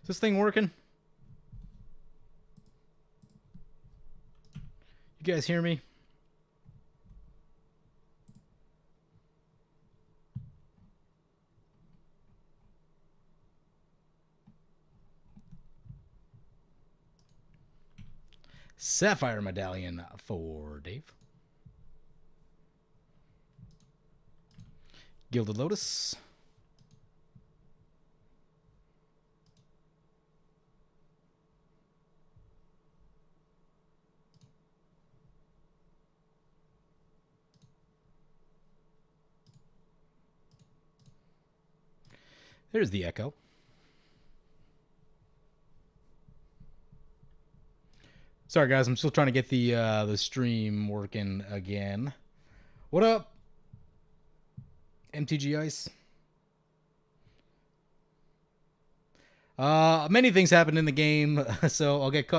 Is this thing working? You guys hear me? Sapphire Medallion for Dave. Gilded Lotus. There's the Echo. Sorry, guys. I'm still trying to get the stream working again. What up, MTG Ice? Many things happened in the game, so I'll get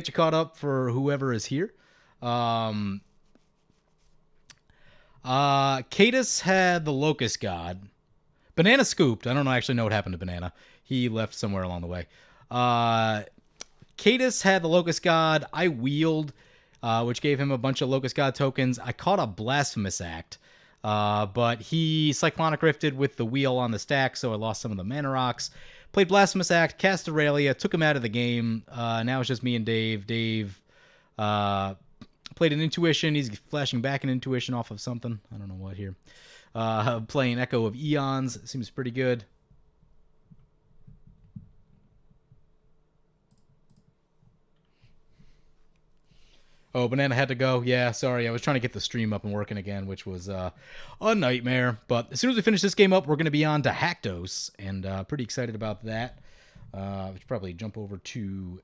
you caught up for whoever is here. Haktos had the Locust God. Banana scooped. I don't actually know what happened to Banana. He left somewhere along the way. Haktos had the Locust God. I wheeled, which gave him a bunch of Locust God tokens. I caught a Blasphemous Act, but he Cyclonic Rifted with the wheel on the stack, so I lost some of the mana rocks. Played Blasphemous Act, cast Aralia, took him out of the game. Now it's just me and Dave. Dave played an Intuition. He's flashing back an Intuition off of something. I don't know what here. Playing Echo of Eons. Seems pretty good. Oh, Banana had to go. Yeah, sorry. I was trying to get the stream up and working again, which was a nightmare. But as soon as we finish this game up, we're going to be on to Haktos, and pretty excited about that. We should probably jump over to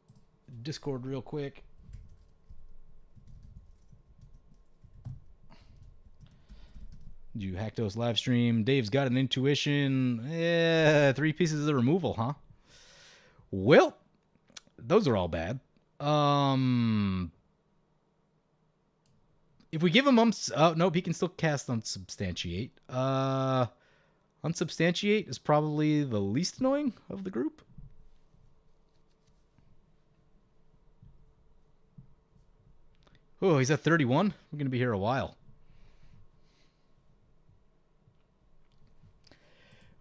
Discord real quick. Do Haktos live stream. Dave's got an Intuition. Yeah, 3 pieces of removal, huh? Well, those are all bad. If we give him oh nope, he can still cast Unsubstantiate. Unsubstantiate is probably the least annoying of the group. Oh, he's at 31. We're gonna be here a while.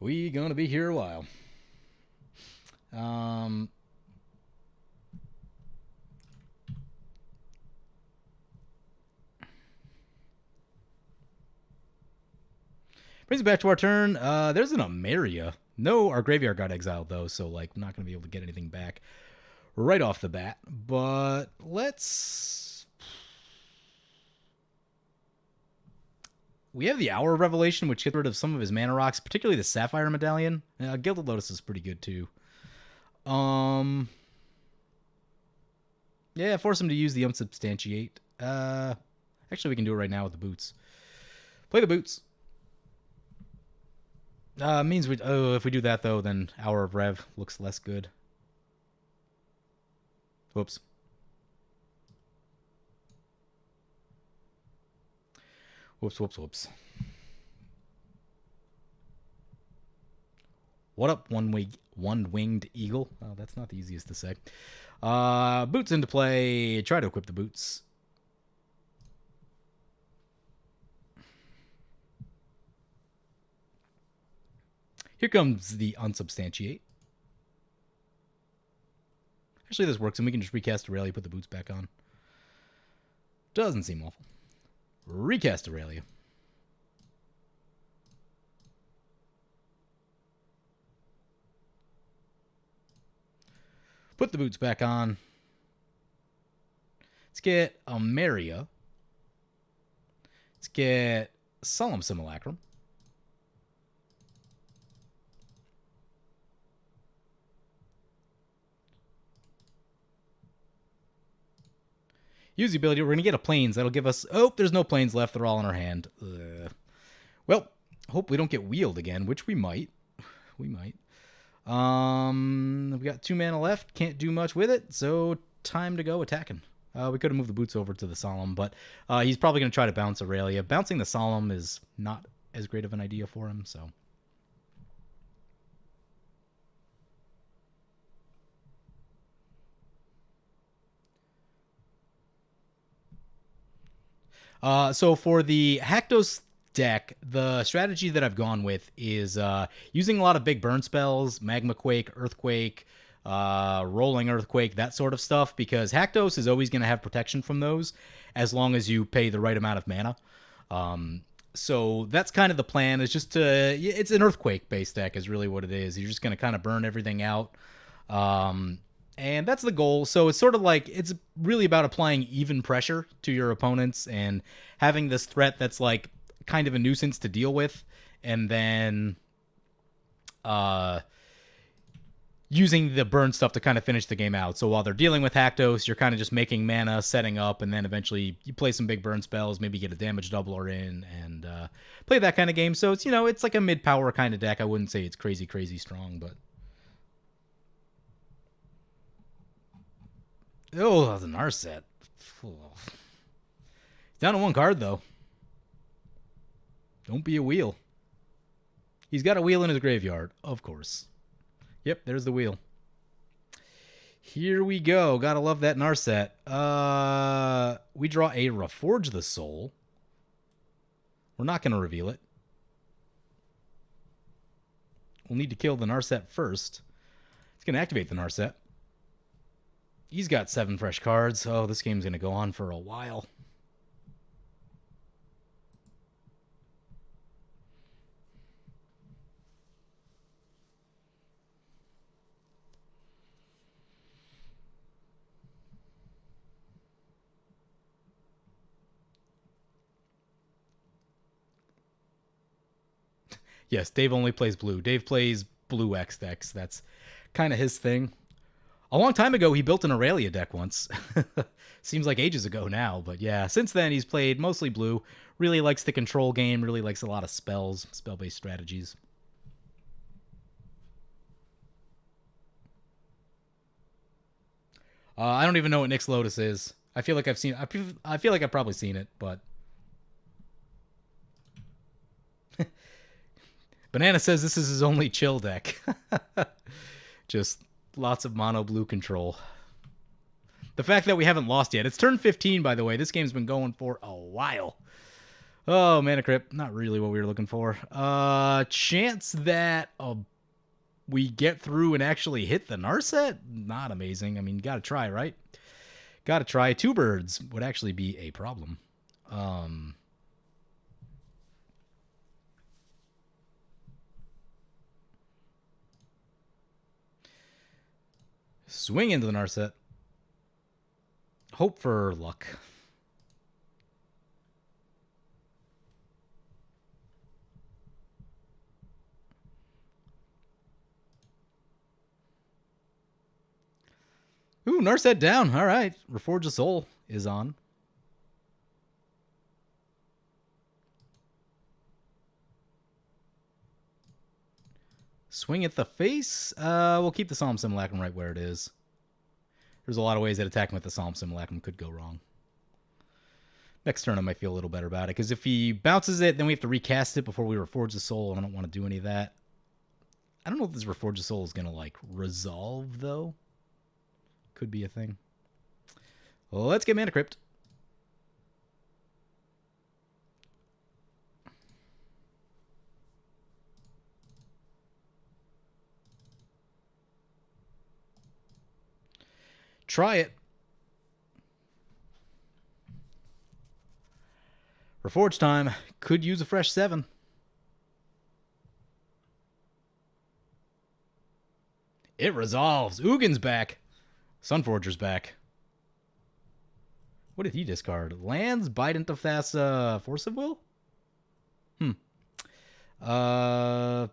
We gonna be here a while. Brings it back to our turn. There's an Amaria. No, our graveyard got exiled though, so like I'm not gonna be able to get anything back right off the bat. But let's. We have the Hour of Revelation, which gets rid of some of his mana rocks, particularly the Sapphire Medallion. Gilded Lotus is pretty good too. Yeah, force him to use the Unsubstantiate. Actually, we can do it right now with the boots. Play the boots. Means we. Oh, if we do that though, then Hour of Rev looks less good. Whoops. Whoops. What up, one-winged eagle? Oh, that's not the easiest to say. Boots into play. Try to equip the boots. Here comes the Unsubstantiate. Actually, this works, and we can just recast Aralia, put the boots back on. Doesn't seem awful. Recast Aralia. Put the boots back on. Let's get Amaria. Let's get Solemn Simulacrum. Use the ability. We're going to get a plains. That'll give us... Oh, there's no plains left. They're all in our hand. Well, hope we don't get wheeled again, which we might. We might. We got 2 mana left. Can't do much with it, so time to go attacking. We could have moved the boots over to the Solemn, but he's probably going to try to bounce Aralia. Bouncing the Solemn is not as great of an idea for him, so... So for the Haktos deck, the strategy that I've gone with is using a lot of big burn spells, Magma Quake, Earthquake, Rolling Earthquake, that sort of stuff, because Haktos is always going to have protection from those as long as you pay the right amount of mana. So that's kind of the plan, is just to, it's an Earthquake based deck is really what it is. You're just going to kind of burn everything out. And that's the goal. So it's sort of like, it's really about applying even pressure to your opponents and having this threat that's like kind of a nuisance to deal with, and then using the burn stuff to kind of finish the game out. So while they're dealing with Haktos, you're kind of just making mana, setting up, and then eventually you play some big burn spells, maybe get a damage doubler in, and play that kind of game. So it's, you know, it's like a mid-power kind of deck. I wouldn't say it's crazy, crazy strong, but... Oh, that's an Narset. Down to one card, though. Don't be a wheel. He's got a wheel in his graveyard, of course. Yep, there's the wheel. Here we go. Gotta love that Narset. We draw a Reforge the Soul. We're not going to reveal it. We'll need to kill the Narset first. It's going to activate the Narset. He's got 7 fresh cards. Oh, this game's going to go on for a while. Yes, Dave only plays blue. Dave plays blue X decks. That's kind of his thing. A long time ago, he built an Aralia deck once. Seems like ages ago now, but yeah. Since then, he's played mostly blue. Really likes the control game. Really likes a lot of spells, spell-based strategies. I don't even know what Nyx Lotus is. I feel like I've seen. I feel like I've probably seen it, but Banana says this is his only chill deck. Just lots of mono blue control. The fact that we haven't lost yet. It's turn 15, by the way. This game's been going for a while. Oh, Mana Crypt. Not really what we were looking for. Chance that we get through and actually hit the Narset? Not amazing. I mean, gotta try, right? Gotta try. 2 birds would actually be a problem. Swing into the Narset. Hope for luck. Ooh, Narset down. All right. Reforge the Soul is on. Swing at the face. We'll keep the Solemn Simulacrum right where it is. There's a lot of ways that attacking with the Solemn Simulacrum could go wrong. Next turn I might feel a little better about it, because if he bounces it, then we have to recast it before we Reforge the Soul, and I don't want to do any of that. I don't know if this Reforge the Soul is going to, like, resolve, though. Could be a thing. Well, let's get Mana Crypt. Try it. Reforge time. Could use a fresh 7. It resolves. Ugin's back. Sunforger's back. What did he discard? Lands, Bident of Thassa, Force of Will? How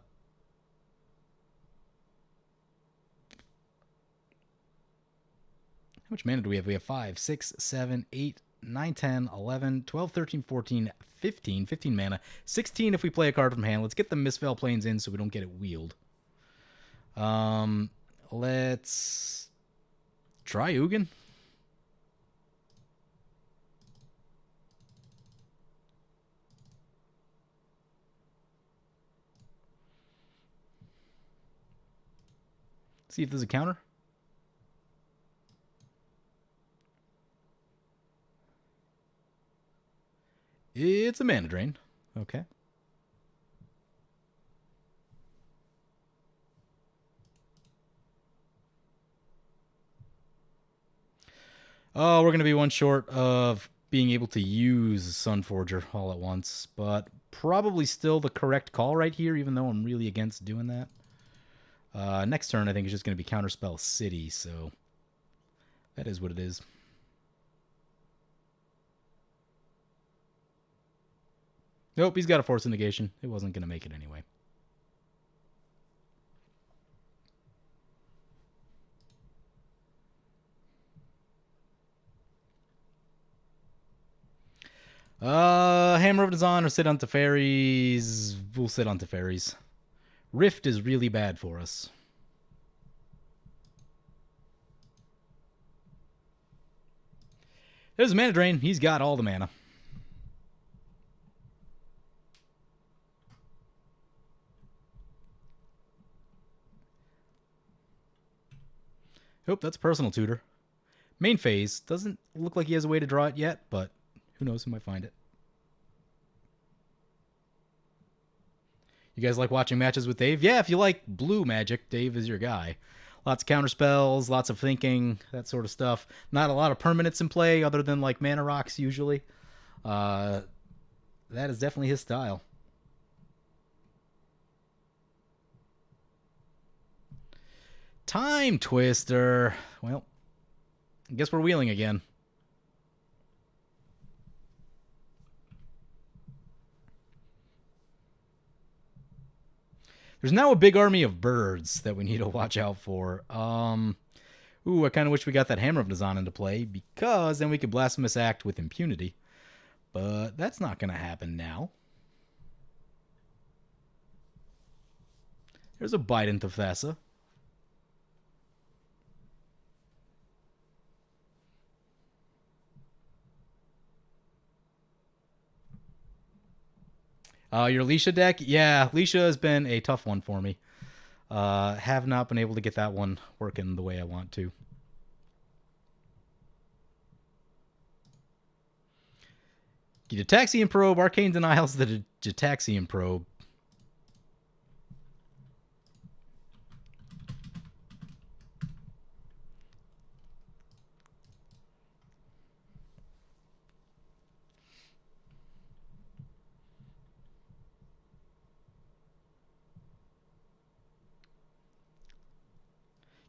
much mana do we have? We have 5, 6, 7, 8, 9, 10, 11, 12, 13, 14, 15. 15 mana. 16 if we play a card from hand. Let's get the Mistveil Plains in so we don't get it wheeled. Let's try Ugin. See if there's a counter. It's a mana drain. Okay. Oh, we're going to be one short of being able to use Sunforger all at once, but probably still the correct call right here, even though I'm really against doing that. Next turn, I think, is just going to be Counterspell City, so that is what it is. Nope, he's got a Force of Negation. It wasn't going to make it anyway. Hammer of Design or sit on Teferis. We'll sit on Teferis. Rift is really bad for us. There's a mana drain. He's got all the mana. Oh, that's Personal Tutor. Main phase. Doesn't look like he has a way to draw it yet, but who knows, he might find it. You guys like watching matches with Dave? Yeah, if you like blue magic, Dave is your guy. Lots of counter spells, lots of thinking, that sort of stuff. Not a lot of permanents in play other than like mana rocks usually. That is definitely his style. Time Twister. Well, I guess we're wheeling again. There's now a big army of birds that we need to watch out for. Ooh, I kind of wish we got that Hammer of Nazan into play, because then we could Blasphemous Act with impunity. But that's not going to happen now. There's a Bident of Thassa. Your Leisha deck? Yeah, Leisha has been a tough one for me. Have not been able to get that one working the way I want to. Gitaxian Probe, Arcane Denials the Gitaxian Probe.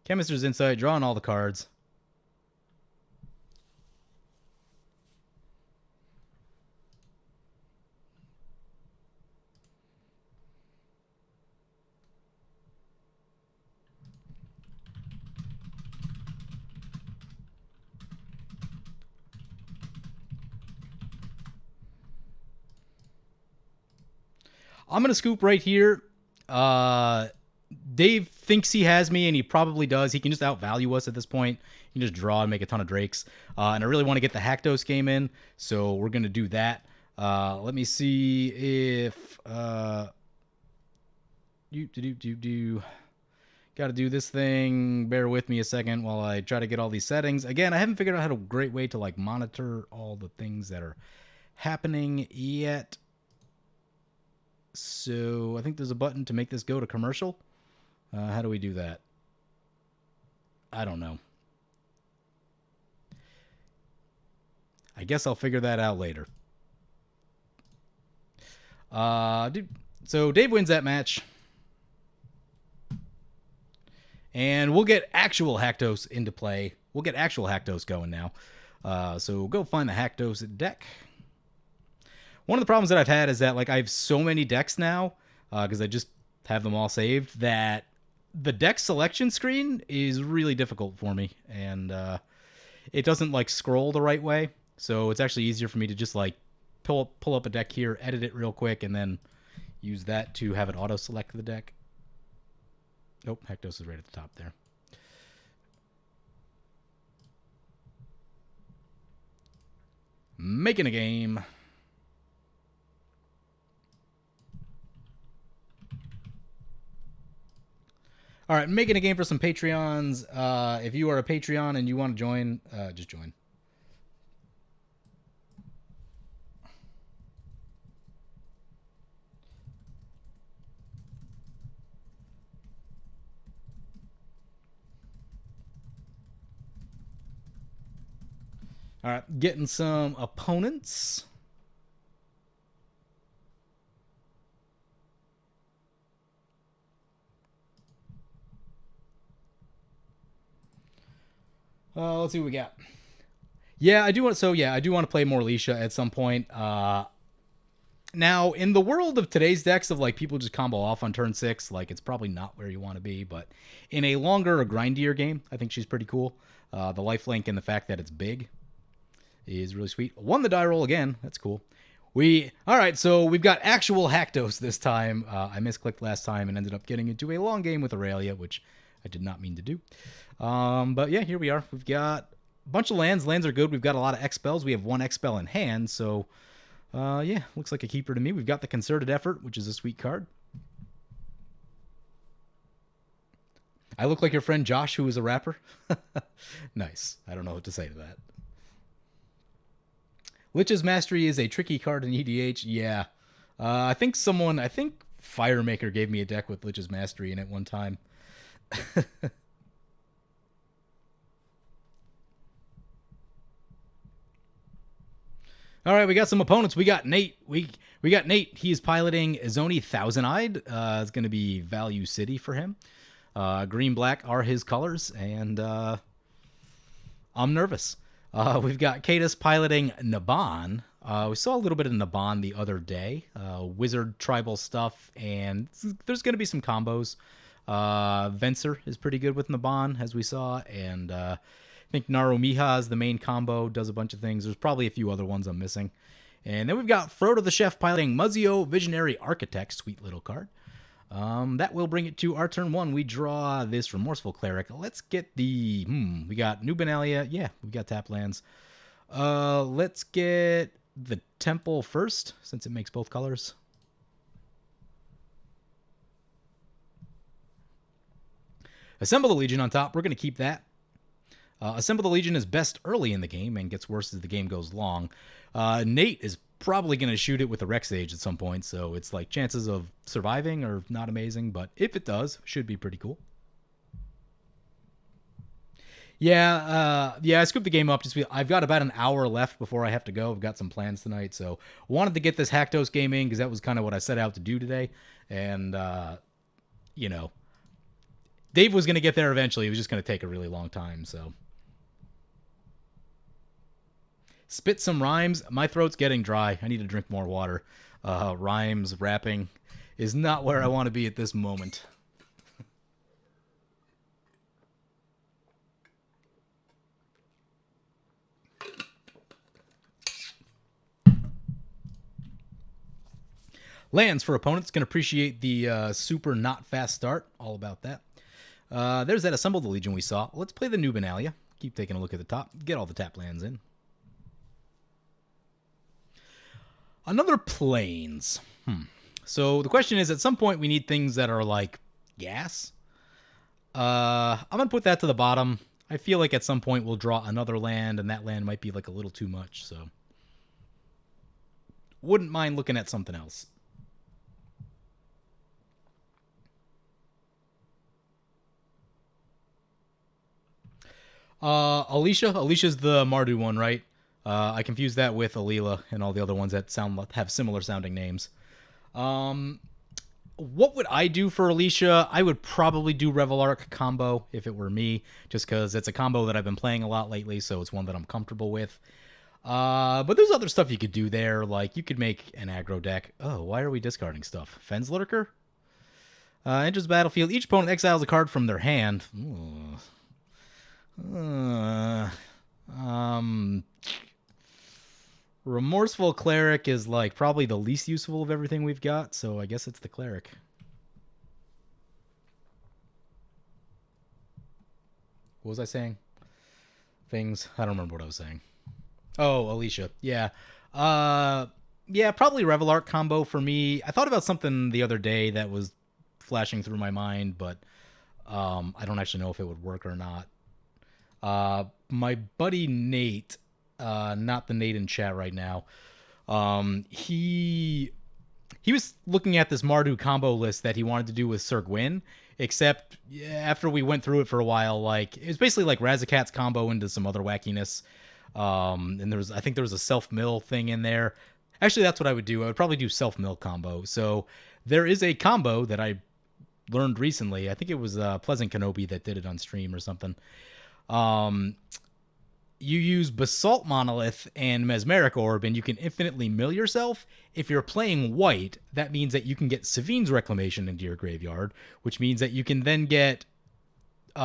Chemist's Insight, drawing all the cards. I'm going to scoop right here. Dave thinks he has me, and he probably does. He can just outvalue us at this point. He can just draw and make a ton of Drakes. And I really want to get the Haktos game in, so we're going to do that. Let me see if... Got to do this thing. Bear with me a second while I try to get all these settings. Again, I haven't figured out how a great way to like monitor all the things that are happening yet. So I think there's a button to make this go to commercial. How do we do that? I don't know. I guess I'll figure that out later. So Dave wins that match. And we'll get actual Haktos into play. We'll get actual Haktos going now. So go find the Haktos deck. One of the problems that I've had is that like I have so many decks now, because I just have them all saved, that the deck selection screen is really difficult for me. And it doesn't like scroll the right way. So it's actually easier for me to just like pull up a deck here, edit it real quick, and then use that to have it auto-select the deck. Nope, Haktos is right at the top there. Making a game. All right, making a game for some Patreons. If you are a Patreon and you want to join, just join. All right, getting some opponents. Let's see what we got. Yeah, I do want. So yeah, I do want to play more Alicia at some point. Now, in the world of today's decks of like people just combo off on turn 6, like it's probably not where you want to be. But in a longer or grindier game, I think she's pretty cool. The lifelink and the fact that it's big is really sweet. Won the die roll again. That's cool. All right, so we've got actual Haktos this time. I misclicked last time and ended up getting into a long game with Aralia, which I did not mean to do. But yeah, here we are. We've got a bunch of lands. Lands are good. We've got a lot of X-Spells. We have one X-Spell in hand, so yeah, looks like a keeper to me. We've got the Concerted Effort, which is a sweet card. I look like your friend Josh, who is a rapper. Nice. I don't know what to say to that. Lich's Mastery is a tricky card in EDH. Yeah. I think Firemaker gave me a deck with Lich's Mastery in it one time. All right, we got some opponents. We got Nate. We got Nate. He is piloting Zoni Thousand-Eyed. It's going to be Value City for him. Green, black are his colors, and I'm nervous. We've got Haktos piloting Naban. We saw a little bit of Naban the other day. Wizard tribal stuff, and there's going to be some combos. Venser is pretty good with Naban, as we saw, and I think Narumiha is the main combo, does a bunch of things. There's probably a few other ones I'm missing. And then we've got Frodo the Chef piloting Muzio Visionary Architect, sweet little card. That will bring it to our turn 1. We draw this Remorseful Cleric. Let's get the... we got New Benalia. Yeah, we got tap lands. Let's get the Temple first, since it makes both colors. Assemble the Legion on top. We're going to keep that. Assemble the Legion is best early in the game and gets worse as the game goes long. Nate is probably going to shoot it with a Rex Age at some point, so it's like chances of surviving are not amazing, but if it does, should be pretty cool. Yeah, I scooped the game up. I've got about an hour left before I have to go. I've got some plans tonight, so wanted to get this Haktos game in because that was kind of what I set out to do today, and you know, Dave was going to get there eventually. It was just going to take a really long time, so... Spit some rhymes. My throat's getting dry. I need to drink more water. Rhymes, rapping is not where I want to be at this moment. Lands for opponents. Can appreciate the super not fast start. All about that. There's that Assemble the Legion we saw. Let's play the New Benalia. Keep taking a look at the top. Get all the tap lands in. Another Plains. So the question is, at some point we need things that are like gas. I'm going to put that to the bottom. I feel like at some point we'll draw another land, and that land might be like a little too much, so... Wouldn't mind looking at something else. Alicia's the Mardu one, right? I confused that with Alila and all the other ones that have similar sounding names. What would I do for Alicia? I would probably do Revelark combo if it were me, just because it's a combo that I've been playing a lot lately, so it's one that I'm comfortable with. But there's other stuff you could do there, like you could make an aggro deck. Oh, why are we discarding stuff? Fens Lurker? Enters battlefield. Each opponent exiles a card from their hand. Remorseful Cleric is like probably the least useful of everything we've got, so I guess it's the Cleric. What was I saying? Things. I don't remember what I was saying. Oh, Alicia. Yeah. Yeah, probably Revelark combo for me. I thought about something the other day that was flashing through my mind, but I don't actually know if it would work or not. My buddy Nate, not the Nate in chat right now, he was looking at this Mardu combo list that he wanted to do with Sir Gwyn, except after we went through it for a while, like it was basically like Razakat's combo into some other wackiness. And I think there was a self-mill thing in there. Actually, that's what I would do. I would probably do self-mill combo. So there is a combo that I learned recently. I think it was Pleasant Kenobi that did it on stream or something. You use Basalt Monolith and Mesmeric Orb, and you can infinitely mill yourself. If you're playing white, that means that you can get Savine's Reclamation into your graveyard, which means that you can then get 2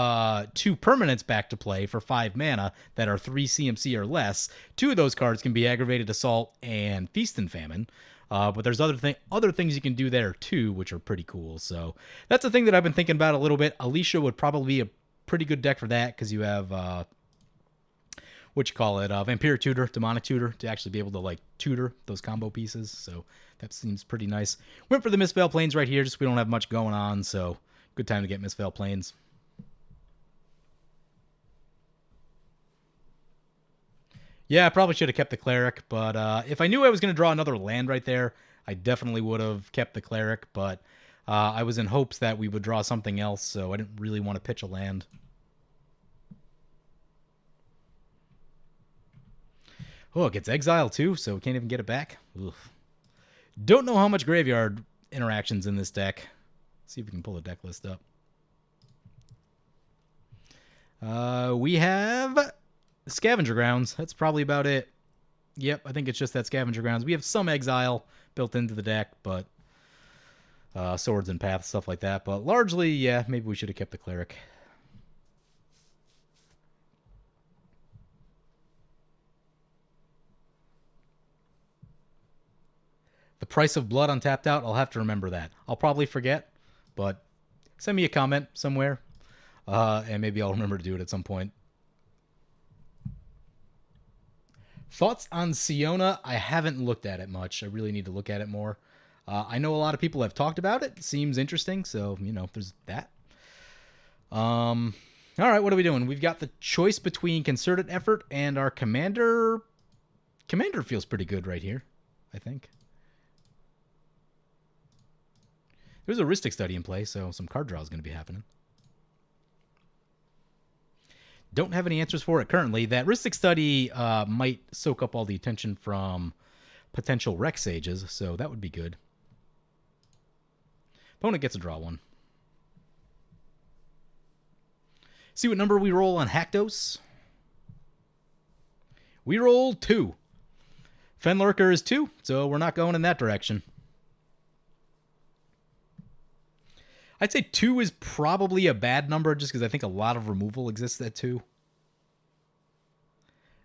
permanents back to play for 5 mana that are 3 CMC or less. 2 of those cards can be Aggravated Assault and Feast and Famine. But there's other things you can do there too, which are pretty cool. So that's the thing that I've been thinking about a little bit. Alicia would probably be a pretty good deck for that because you have Vampiric Tutor, Demonic Tutor to actually be able to like tutor those combo pieces. So that seems pretty nice. Went for the Mistveil Plains right here, just we don't have much going on, so good time to get Mistveil Plains. Yeah, I probably should have kept the Cleric, but if I knew I was going to draw another land right there, I definitely would have kept the Cleric, but I was in hopes that we would draw something else, so I didn't really want to pitch a land. Oh, it gets exiled too, so we can't even get it back. Oof. Don't know how much graveyard interactions in this deck. Let's see if we can pull the deck list up. We have Scavenger Grounds. That's probably about it. Yep, I think it's just that Scavenger Grounds. We have some exile built into the deck, but swords and paths, stuff like that. But largely, yeah, maybe we should have kept the Cleric. The price of blood on Tapped Out, I'll have to remember that. I'll probably forget, but send me a comment somewhere, and maybe I'll remember to do it at some point. Thoughts on Siona? I haven't looked at it much. I really need to look at it more. I know a lot of people have talked about it. It seems interesting, so, there's that. All right, what are we doing? We've got the choice between Concerted Effort and our Commander. Commander feels pretty good right here, I think. There's a Rhystic Study in play, so some card draw is going to be happening. Don't have any answers for it currently. That Rhystic Study might soak up all the attention from potential Rex Sages, so that would be good. Opponent gets a draw one. See what number we roll on Haktos. We roll 2. Fenlurker is 2, so we're not going in that direction. I'd say 2 is probably a bad number just because I think a lot of removal exists at 2.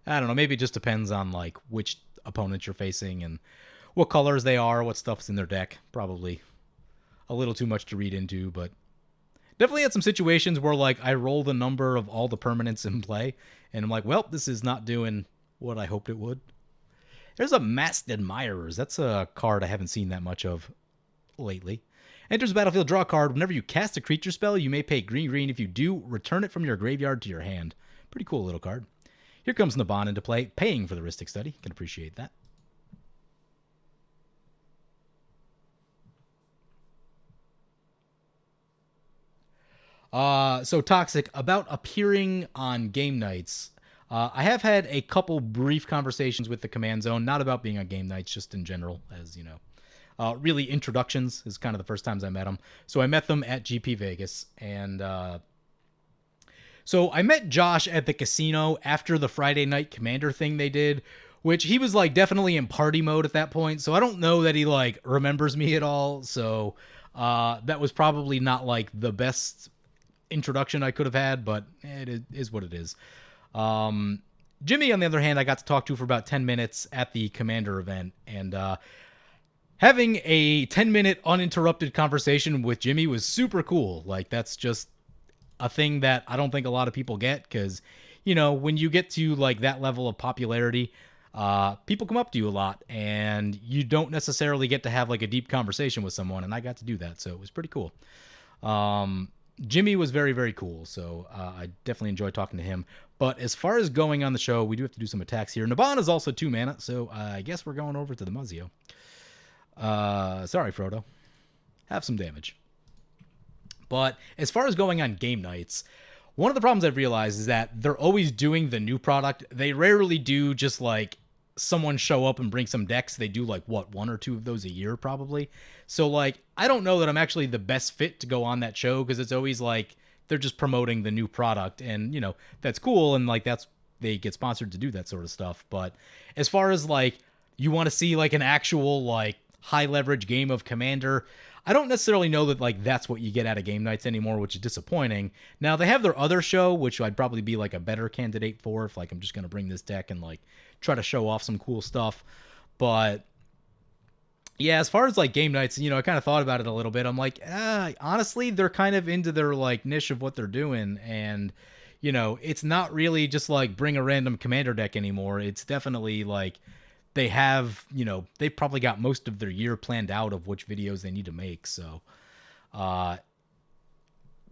I don't know. Maybe it just depends on like which opponents you're facing and what colors they are, what stuff's in their deck. Probably a little too much to read into, but definitely had some situations where like I roll the number of all the permanents in play and I'm like, well, this is not doing what I hoped it would. There's a Masked Admirers. That's a card I haven't seen that much of lately. Enters the battlefield, draw a card. Whenever you cast a creature spell, you may pay green. If you do, return it from your graveyard to your hand. Pretty cool little card. Here comes Naban into play, paying for the Rhystic Study. Can appreciate that. So Toxic, about appearing on game nights. I have had a couple brief conversations with the Command Zone, not about being on game nights, just in general, as you know. Really, introductions is kind of the first times I met them. So I met them at GP Vegas, and so I met Josh at the casino after the Friday Night Commander thing they did, which he was like definitely in party mode at that point. So I don't know that he like remembers me at all. So that was probably not like the best introduction I could have had, but it is what it is. Jimmy, on the other hand, I got to talk to for about 10 minutes at the Commander event, and having a 10-minute uninterrupted conversation with Jimmy was super cool. Like, that's just a thing that I don't think a lot of people get because, when you get to, like, that level of popularity, people come up to you a lot, and you don't necessarily get to have, like, a deep conversation with someone, and I got to do that, so it was pretty cool. Jimmy was very, very cool, so I definitely enjoyed talking to him. But as far as going on the show, we do have to do some attacks here. Naban is also 2 mana, so I guess we're going over to the Muzio. Sorry, Frodo. Have some damage. But as far as going on game nights, One of the problems I've realized is that they're always doing the new product. They rarely do just like someone show up and bring some decks. They do like what, one or two of those a year probably. So like I don't know that I'm actually the best fit to go on that show because it's always like they're just promoting the new product, and you know, that's cool, and like that's they get sponsored to do that sort of stuff. But as far as like you want to see like an actual like high leverage game of Commander, I don't necessarily know that like that's what you get out of game nights anymore, which is disappointing. Now they have their other show, which I'd probably be like a better candidate for if like I'm just gonna bring this deck and like try to show off some cool stuff. But yeah, as far as like game nights, you know, I kind of thought about it a little bit. I'm like, honestly, they're kind of into their like niche of what they're doing, and you know, it's not really just like bring a random Commander deck anymore. It's definitely like they have, you know, they probably got most of their year planned out of which videos they need to make. So,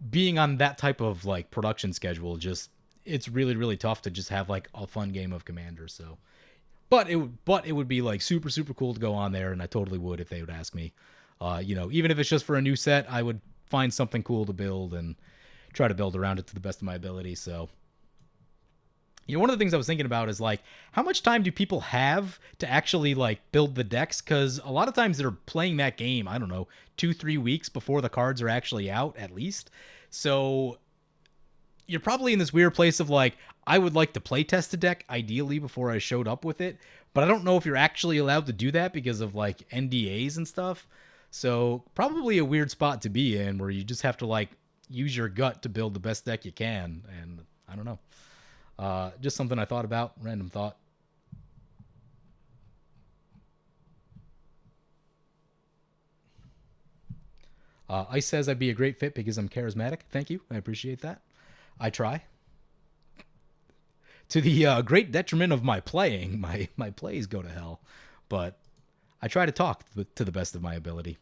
being on that type of like production schedule, just it's really really tough to just have like a fun game of Commander. So, but it would be like super super cool to go on there, and I totally would if they would ask me. You know, even if it's just for a new set, I would find something cool to build and try to build around it to the best of my ability. So, you know, one of the things I was thinking about is like, how much time do people have to actually like build the decks? Because a lot of times they're playing that game, I don't know, 2-3 weeks before the cards are actually out, at least. So you're probably in this weird place of like, I would like to play test a deck ideally before I showed up with it, but I don't know if you're actually allowed to do that because of like NDAs and stuff. So probably a weird spot to be in where you just have to like use your gut to build the best deck you can. And I don't know. Just something I thought about, random thought. Ice says I'd be a great fit because I'm charismatic. Thank you. I appreciate that. I try. To the great detriment of my playing, my plays go to hell. But I try to talk to the best of my ability.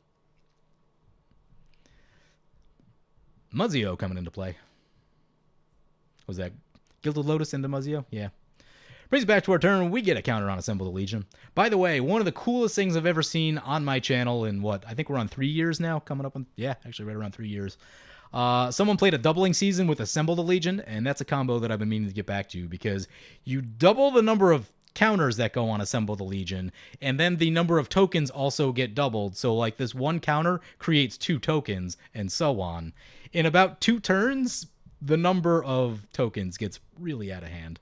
Muzio coming into play. Was that Gilded Lotus into Muzio? Yeah. Brings it back to our turn. We get a counter on Assemble the Legion. By the way, one of the coolest things I've ever seen on my channel in what, I think we're on 3 years now, coming up on, yeah, actually right around 3 years. Someone played a doubling season with Assemble the Legion, and that's a combo that I've been meaning to get back to because you double the number of counters that go on Assemble the Legion, and then the number of tokens also get doubled. So like this one counter creates 2 tokens, and so on. In about 2 turns, the number of tokens gets really out of hand.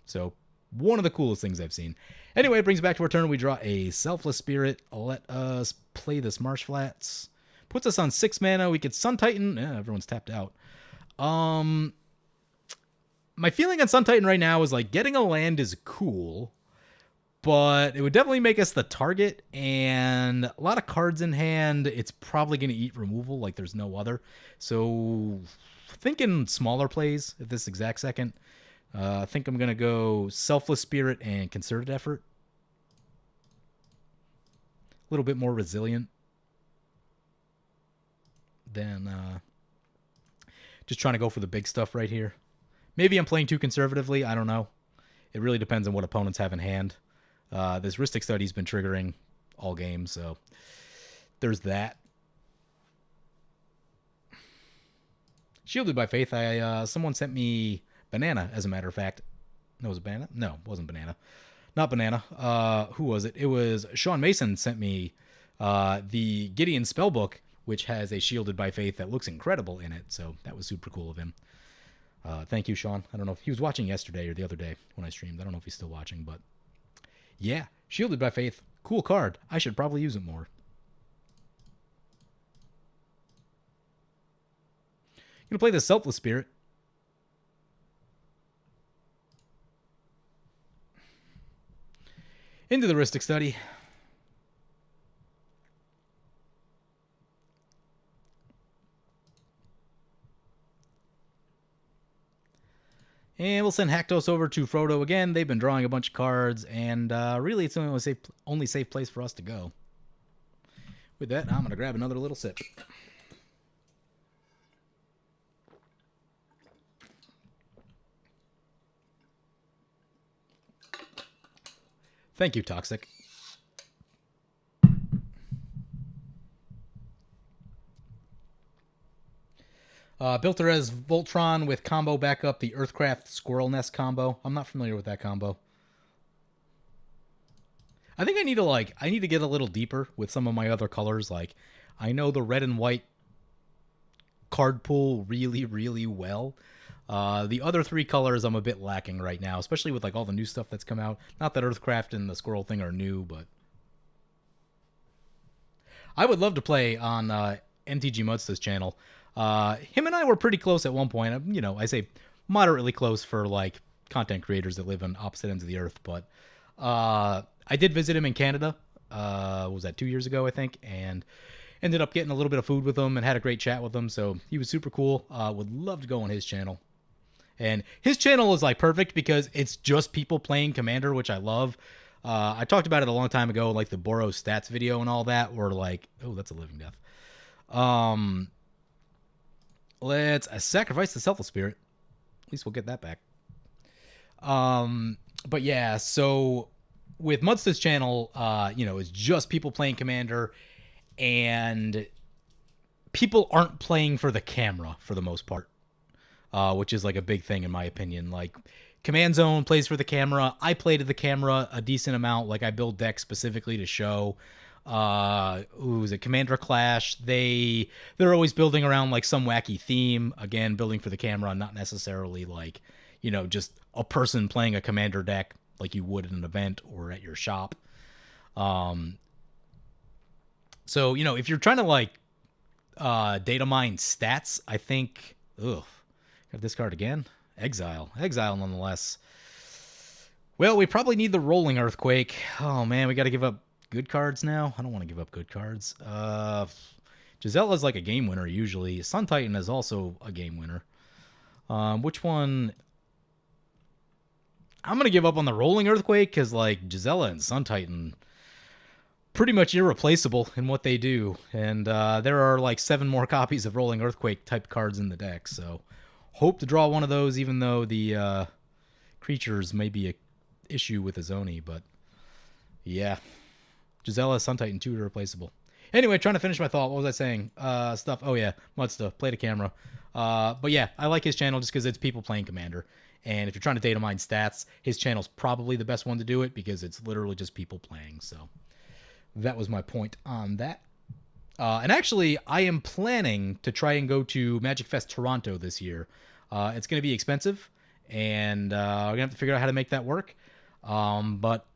So, one of the coolest things I've seen. Anyway, it brings back to our turn. We draw a Selfless Spirit. Let us play this Marsh Flats. Puts us on 6 mana. We get Sun Titan. Yeah, everyone's tapped out. My feeling on Sun Titan right now is like getting a land is cool, but it would definitely make us the target, and a lot of cards in hand. It's probably going to eat removal like there's no other. So, thinking smaller plays at this exact second. I think I'm going to go Selfless Spirit and Concerted Effort. A little bit more resilient than just trying to go for the big stuff right here. Maybe I'm playing too conservatively. I don't know. It really depends on what opponents have in hand. This Rhystic Study's been triggering all game, so there's that. Shielded by Faith. Someone sent me Banana, as a matter of fact. No, was it Banana? No, it wasn't Banana. Not Banana. Who was it? It was Sean Mason sent me the Gideon Spellbook, which has a Shielded by Faith that looks incredible in it. So that was super cool of him. Thank you, Sean. I don't know if he was watching yesterday or the other day when I streamed. I don't know if he's still watching, but yeah, Shielded by Faith. Cool card. I should probably use it more. I'm going to play the Selfless Spirit. Into the Rhystic Study. And we'll send Haktos over to Frodo again. They've been drawing a bunch of cards, and really it's the only safe place for us to go. With that, I'm going to grab another little sip. Thank you, Toxic. Built her as Voltron with combo backup, the Earthcraft Squirrel Nest combo. I'm not familiar with that combo. I think I need to get a little deeper with some of my other colors. Like, I know the red and white card pool really, really well. The other three colors I'm a bit lacking right now, especially with like all the new stuff that's come out. Not that Earthcraft and the Squirrel thing are new, but I would love to play on MTG Mudsta's channel. Him and I were pretty close at one point. You know, I say moderately close for like content creators that live on opposite ends of the earth, but I did visit him in Canada. What was that, 2 years ago, I think, and ended up getting a little bit of food with him and had a great chat with him. So he was super cool. Would love to go on his channel. And his channel is like perfect because it's just people playing Commander, which I love. I talked about it a long time ago, like the Boros stats video and all that, where like, oh, that's a living death. Let's sacrifice the Selfless Spirit. At least we'll get that back. But yeah, so with Mudsta's channel, you know, it's just people playing Commander, and people aren't playing for the camera for the most part, which is like a big thing in my opinion. Like, Command Zone plays for the camera. I play to the camera a decent amount. Like, I build decks specifically to show. Was it Commander Clash? They're always building around like some wacky theme. Again, building for the camera, not necessarily like, you know, just a person playing a Commander deck like you would at an event or at your shop. So, you know, if you're trying to like data mine stats, I think, got this card again. Exile nonetheless. Well, we probably need the Rolling Earthquake. Oh man, we got to give up good cards now. I don't want to give up good cards. Gisella's like a game winner usually. Sun Titan is also a game winner. Which one? I'm gonna give up on the Rolling Earthquake because like Gisela and Sun Titan, pretty much irreplaceable in what they do, and there are like 7 more copies of Rolling Earthquake type cards in the deck. So hope to draw one of those, even though the creatures may be a issue with Azoni, but yeah. Gisela, Sun Titan, 2 irreplaceable. Anyway, trying to finish my thought. What was I saying? Stuff. Oh yeah, Mudsta, play to camera. But yeah, I like his channel just because it's people playing Commander. And if you're trying to data mine stats, his channel's probably the best one to do it because it's literally just people playing. So that was my point on that. And actually, I am planning to try and go to Magic Fest Toronto this year. It's going to be expensive, and we're going to have to figure out how to make that work. But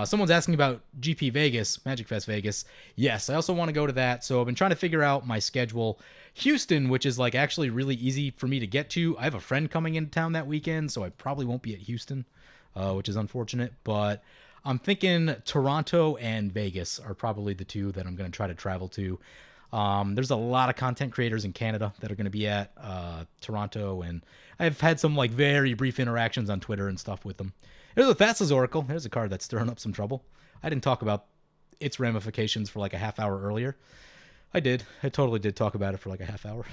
someone's asking about GP Vegas, Magic Fest Vegas. Yes, I also want to go to that. So I've been trying to figure out my schedule. Houston, which is like actually really easy for me to get to. I have a friend coming into town that weekend, so I probably won't be at Houston, which is unfortunate. But I'm thinking Toronto and Vegas are probably the 2 that I'm going to try to travel to. There's a lot of content creators in Canada that are going to be at Toronto, and I've had some like very brief interactions on Twitter and stuff with them. There's a Thassa's Oracle. There's a card that's stirring up some trouble. I didn't talk about its ramifications for like a half hour earlier. I did. I totally did talk about it for like a half hour.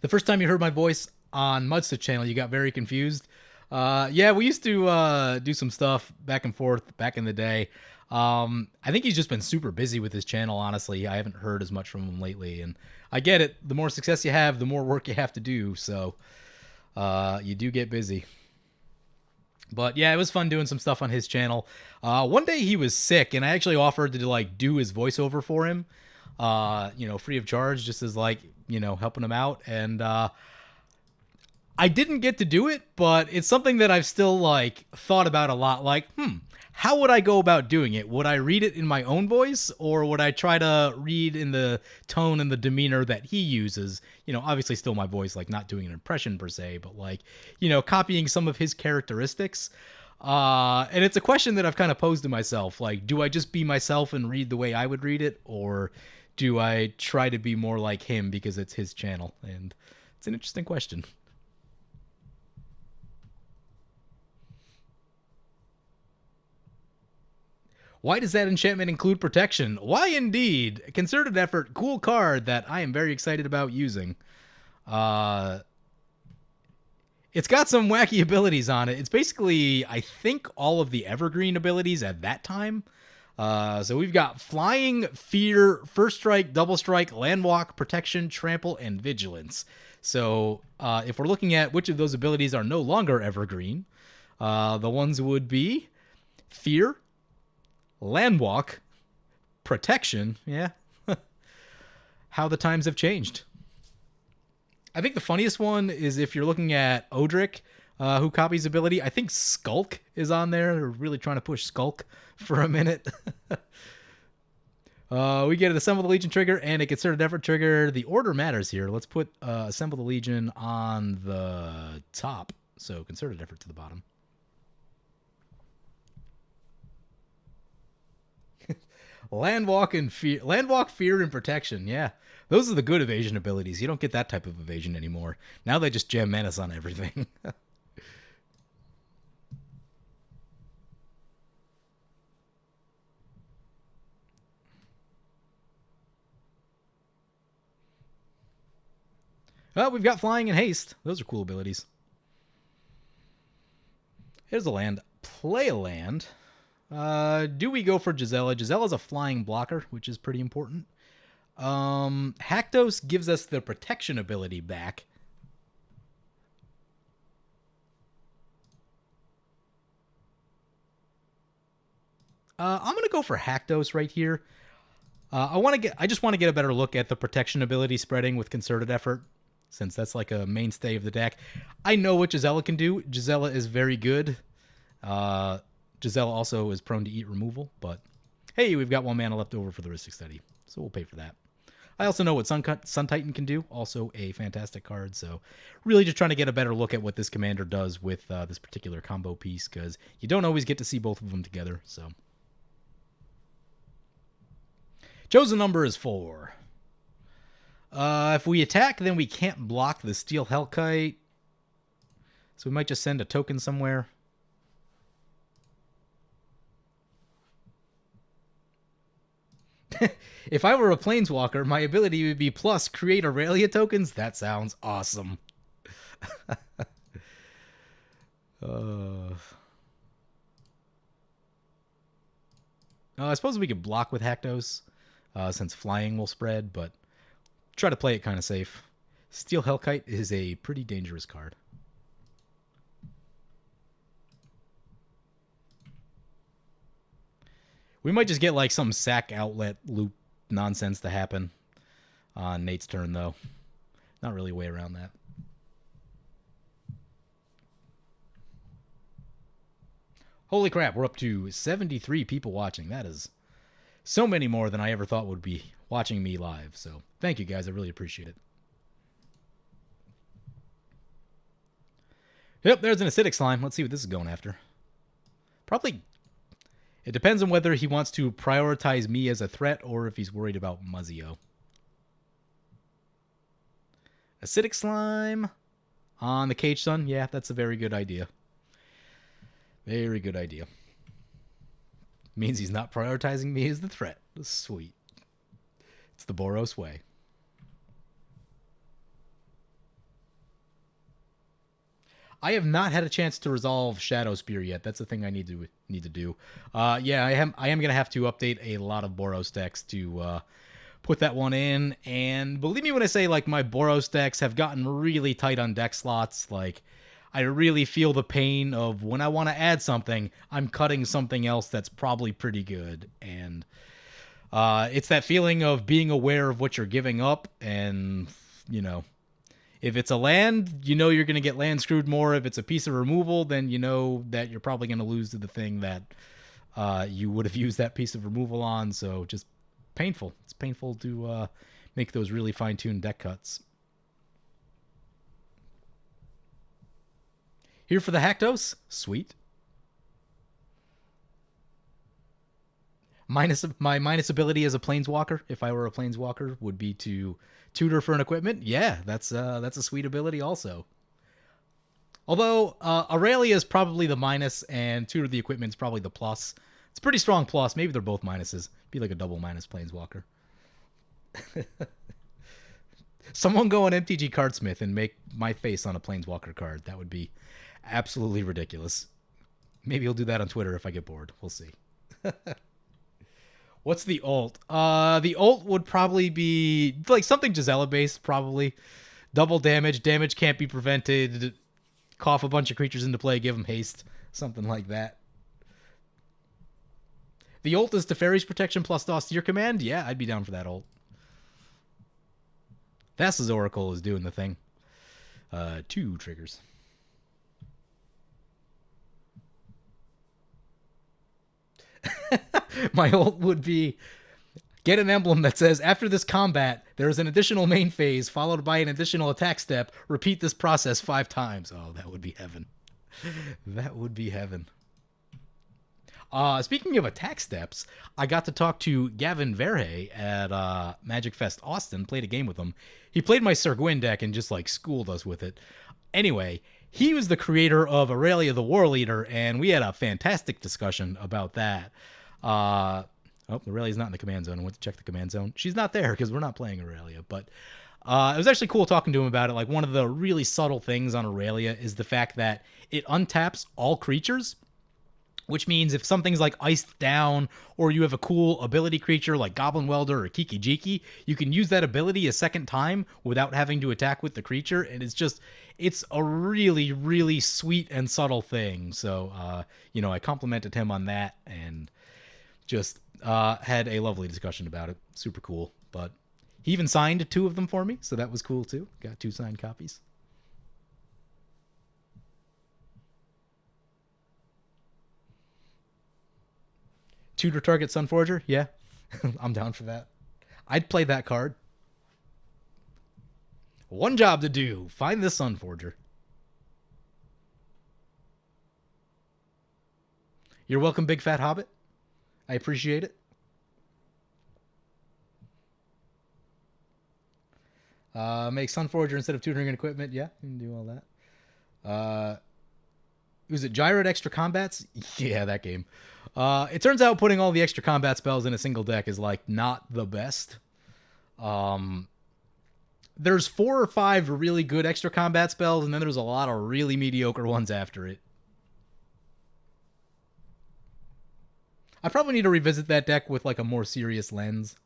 The first time you heard my voice on Mudsta channel, you got very confused. Yeah, we used to do some stuff back and forth back in the day. I think he's just been super busy with his channel, honestly. I haven't heard as much from him lately, and I get it. The more success you have, the more work you have to do, so you do get busy. But yeah, it was fun doing some stuff on his channel. One day he was sick, and I actually offered to like do his voiceover for him, you know, free of charge, just as like, you know, helping him out. And I didn't get to do it, but it's something that I've still like thought about a lot. Like, how would I go about doing it? Would I read it in my own voice, or would I try to read in the tone and the demeanor that he uses? You know, obviously still my voice, like not doing an impression per se, but like, you know, copying some of his characteristics. And it's a question that I've kind of posed to myself. Like, do I just be myself and read the way I would read it, or do I try to be more like him because it's his channel? And it's an interesting question. Why does that enchantment include protection? Why indeed? A concerted effort, cool card that I am very excited about using. It's got some wacky abilities on it. It's basically, I think, all of the evergreen abilities at that time. So we've got Flying, Fear, First Strike, Double Strike, Landwalk, Protection, Trample, and Vigilance. So if we're looking at which of those abilities are no longer evergreen, the ones would be Fear, Landwalk, Protection. Yeah. How the times have changed. I think the funniest one is if you're looking at Odric, who copies ability. I think Skulk is on there. They're really trying to push Skulk for a minute. We get an Assemble the Legion trigger and a Concerted Effort trigger. The order matters here. Let's put Assemble the Legion on the top. So Concerted Effort to the bottom. Landwalk and Fear. Landwalk, Fear, and Protection. Yeah. Those are the good evasion abilities. You don't get that type of evasion anymore. Now they just jam Menace on everything. Well, we've got Flying and Haste. Those are cool abilities. Here's a land. Play a land. Do we go for Gisela? Gisela's a flying blocker, which is pretty important. Haktos gives us the protection ability back. I'm gonna go for Haktos right here. I just want to get a better look at the protection ability spreading with Concerted Effort, since that's like a mainstay of the deck. I know what Gisela can do. Gisela is very good. Gisela also is prone to eat removal, but hey, we've got 1 mana left over for the Rhystic Study, so we'll pay for that. I also know what Sun Titan can do, also a fantastic card, so really just trying to get a better look at what this commander does with this particular combo piece, because you don't always get to see both of them together, so. Chosen number is 4. If we attack, then we can't block the Steel Hellkite, so we might just send a token somewhere. If I were a Planeswalker, my ability would be plus create Aralia tokens. That sounds awesome. I suppose we could block with Haktos, since flying will spread, but try to play it kind of safe. Steel Hellkite is a pretty dangerous card. We might just get like some sack outlet loop nonsense to happen on Nate's turn, though. Not really a way around that. Holy crap, we're up to 73 people watching. That is so many more than I ever thought would be watching me live. So thank you guys. I really appreciate it. Yep, there's an Acidic Slime. Let's see what this is going after. Probably... It depends on whether he wants to prioritize me as a threat or if he's worried about Muzzio. Acidic Slime on the Cage Sun. Yeah, that's a very good idea. Very good idea. Means he's not prioritizing me as the threat. Sweet. It's the Boros way. I have not had a chance to resolve Shadow Spear yet. That's the thing I need to do. Yeah, I am gonna have to update a lot of Boros decks to put that one in. And believe me when I say, like, my Boros decks have gotten really tight on deck slots. Like, I really feel the pain of when I want to add something, I'm cutting something else that's probably pretty good. And it's that feeling of being aware of what you're giving up, and you know. If it's a land, you know you're going to get land screwed more. If it's a piece of removal, then you know that you're probably going to lose to the thing that you would have used that piece of removal on. So just painful. It's painful to make those really fine-tuned deck cuts. Here for the Haktos. Sweet. My minus ability as a Planeswalker, if I were a Planeswalker, would be to tutor for an equipment. Yeah, that's a sweet ability also. Although Aralia is probably the minus and tutor the equipment is probably the plus. It's a pretty strong plus. Maybe they're both minuses. Be like a double minus Planeswalker. Someone go on MTG Cardsmith and make my face on a Planeswalker card. That would be absolutely ridiculous. Maybe he'll do that on Twitter if I get bored. We'll see. What's the ult? The ult would probably be like something Gisela based, probably. Double damage. Damage can't be prevented. Cough a bunch of creatures into play. Give them haste. Something like that. The ult is Teferi's Protection plus DOS to your command? Yeah, I'd be down for that ult. Thassa's Oracle is doing the thing. 2 triggers. My ult would be get an emblem that says, after this combat, there is an additional main phase followed by an additional attack step. Repeat this process 5 times. Oh, that would be heaven. That would be heaven. Speaking of attack steps, I got to talk to Gavin Verhey at Magic Fest Austin, played a game with him. He played my Sir Gwyn deck and just like schooled us with it. Anyway, he was the creator of Aralia the War Leader, and we had a fantastic discussion about that. Aurelia's not in the command zone. I went to check the command zone. She's not there because we're not playing Aralia, but it was actually cool talking to him about it. Like, one of the really subtle things on Aralia is the fact that it untaps all creatures, which means if something's like iced down or you have a cool ability creature like Goblin Welder or Kiki Jiki, you can use that ability a second time without having to attack with the creature. And it's a really, really sweet and subtle thing. So, I complimented him on that and just had a lovely discussion about it. Super cool. But he even signed 2 of them for me, so that was cool too. Got 2 signed copies. Tutor target Sunforger? Yeah. I'm down for that. I'd play that card. One job to do. Find this Sunforger. You're welcome, Big Fat Hobbit. I appreciate it. Make Sunforger instead of tutoring and equipment. Yeah, you can do all that. Was it Gyrate Extra Combats? Yeah, that game. It turns out putting all the extra combat spells in a single deck is like not the best. There's 4 or 5 really good extra combat spells, and then there's a lot of really mediocre ones after it. I probably need to revisit that deck with like a more serious lens.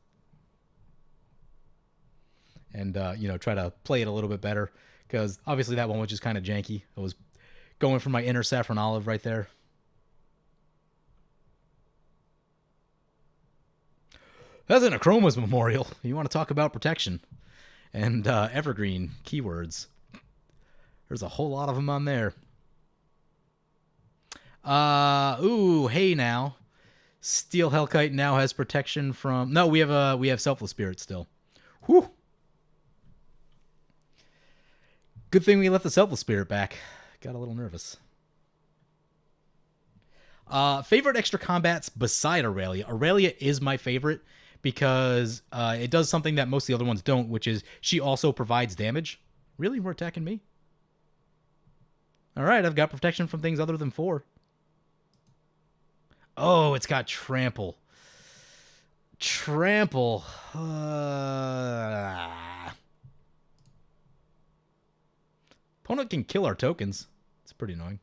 And, try to play it a little bit better. Because obviously that one was just kind of janky. I was going for my inner Saffron Olive right there. That's an Achroma's Memorial. You want to talk about protection. And evergreen keywords. There's a whole lot of them on there. Hey now. Steel Hellkite now has protection from... No, we have Selfless Spirit still. Whew. Good thing we left the Selfless Spirit back. Got a little nervous. Favorite extra combats beside Aralia. Aralia is my favorite because it does something that most of the other ones don't, which is she also provides damage. Really? We're attacking me? All right, I've got protection from things other than 4. Oh, it's got Trample. Trample. Opponent can kill our tokens. It's pretty annoying.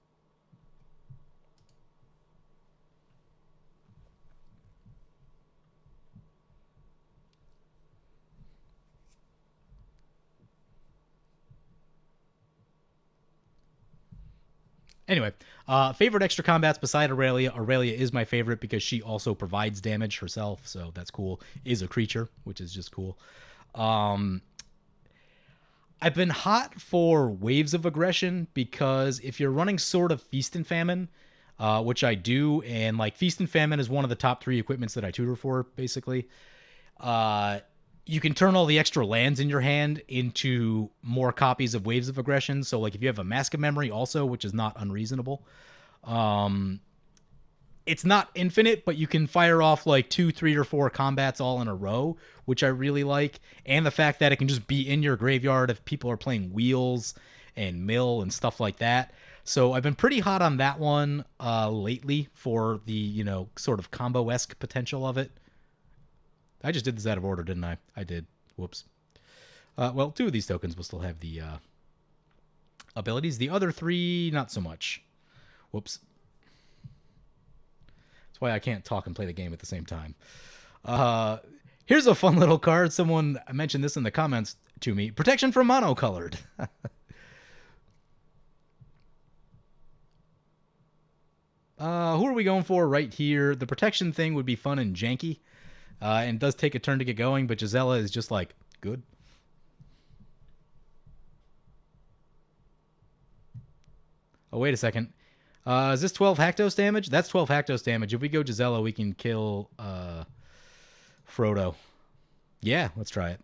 Anyway, favorite extra combats beside Aralia. Aralia is my favorite because she also provides damage herself, so that's cool. Is a creature, which is just cool. I've been hot for Waves of Aggression because if you're running sort of Feast and Famine, which I do, and like Feast and Famine is one of the top 3 equipments that I tutor for, basically. You can turn all the extra lands in your hand into more copies of Waves of Aggression. So, like, if you have a Mask of Memory also, which is not unreasonable, it's not infinite, but you can fire off, like, 2, 3, or 4 combats all in a row, which I really like. And the fact that it can just be in your graveyard if people are playing Wheels and Mill and stuff like that. So, I've been pretty hot on that one lately for the, sort of combo-esque potential of it. I just did this out of order, didn't I? I did. Whoops. Well, 2 of these tokens will still have the abilities. The other 3, not so much. Whoops. That's why I can't talk and play the game at the same time. Here's a fun little card. Someone mentioned this in the comments to me. Protection from monocolored. Who are we going for right here? The protection thing would be fun and janky. And does take a turn to get going, but Gisela is just like, good. Oh, wait a second. Is this 12 Haktos damage? That's 12 Haktos damage. If we go Gisela, we can kill Frodo. Yeah, let's try it.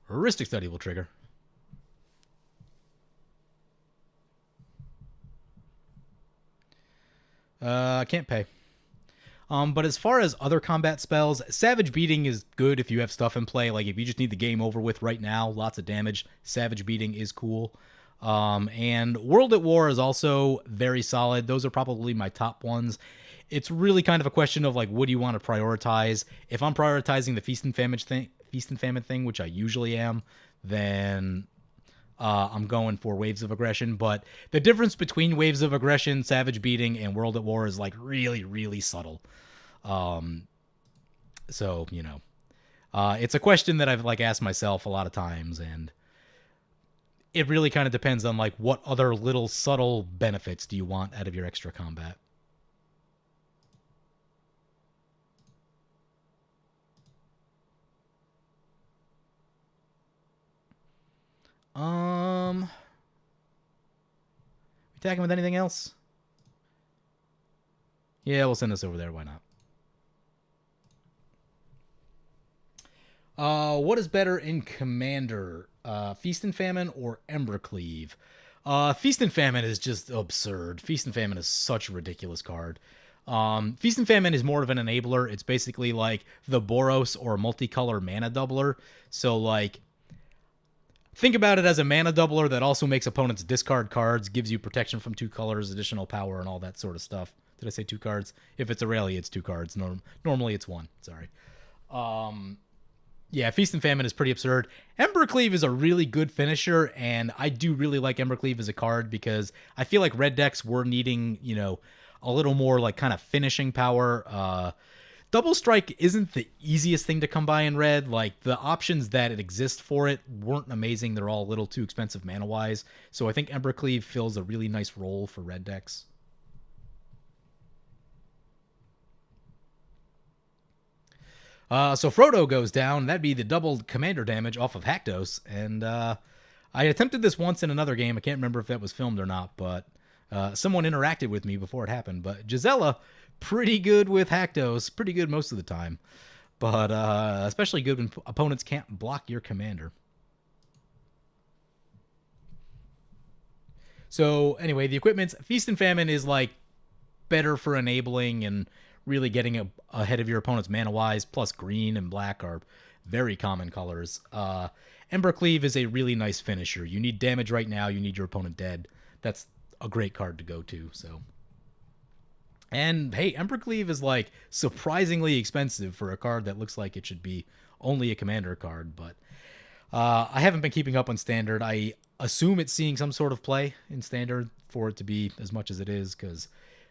Heuristic Study will trigger. I can't pay. But as far as other combat spells, Savage Beating is good if you have stuff in play. Like if you just need the game over with right now, lots of damage, Savage Beating is cool. And World at War is also very solid. Those are probably my top ones. It's really kind of a question of like, what do you want to prioritize? If I'm prioritizing the Feast and Famine thing, which I usually am, then I'm going for Waves of Aggression. But the difference between Waves of Aggression, Savage Beating, and World at War is like really, really subtle. So, you know, it's a question that I've like asked myself a lot of times, and it really kind of depends on like what other little subtle benefits do you want out of your extra combat. Attacking with anything else? Yeah, we'll send this over there. Why not? What is better in Commander? Feast and Famine or Embercleave? Feast and Famine is just absurd. Feast and Famine is such a ridiculous card. Feast and Famine is more of an enabler. It's basically like the Boros or multicolor mana doubler. So, like, think about it as a mana doubler that also makes opponents discard cards, gives you protection from 2 colors, additional power, and all that sort of stuff. Did I say 2 cards? If it's Aralia, it's 2 cards. Normally it's 1. Sorry. Yeah, Feast and Famine is pretty absurd. Embercleave is a really good finisher, and I do really like Embercleave as a card because I feel like red decks were needing, you know, a little more like kind of finishing power. Double Strike isn't the easiest thing to come by in red. Like, the options that exist for it weren't amazing. They're all a little too expensive mana-wise. So I think Embercleave fills a really nice role for red decks. So Frodo goes down. That'd be the doubled commander damage off of Haktos. And I attempted this once in another game. I can't remember if that was filmed or not, but someone interacted with me before it happened. But Gisela, pretty good with Haktos. Pretty good most of the time. But especially good when opponents can't block your commander. So anyway, the equipment's Feast and Famine is like better for enabling and really getting ahead of your opponent's mana-wise, plus green and black are very common colors. Embercleave is a really nice finisher. You need damage right now. You need your opponent dead. That's a great card to go to. So, and hey, Embercleave is like surprisingly expensive for a card that looks like it should be only a commander card. But I haven't been keeping up on Standard. I assume it's seeing some sort of play in Standard for it to be as much as it is, because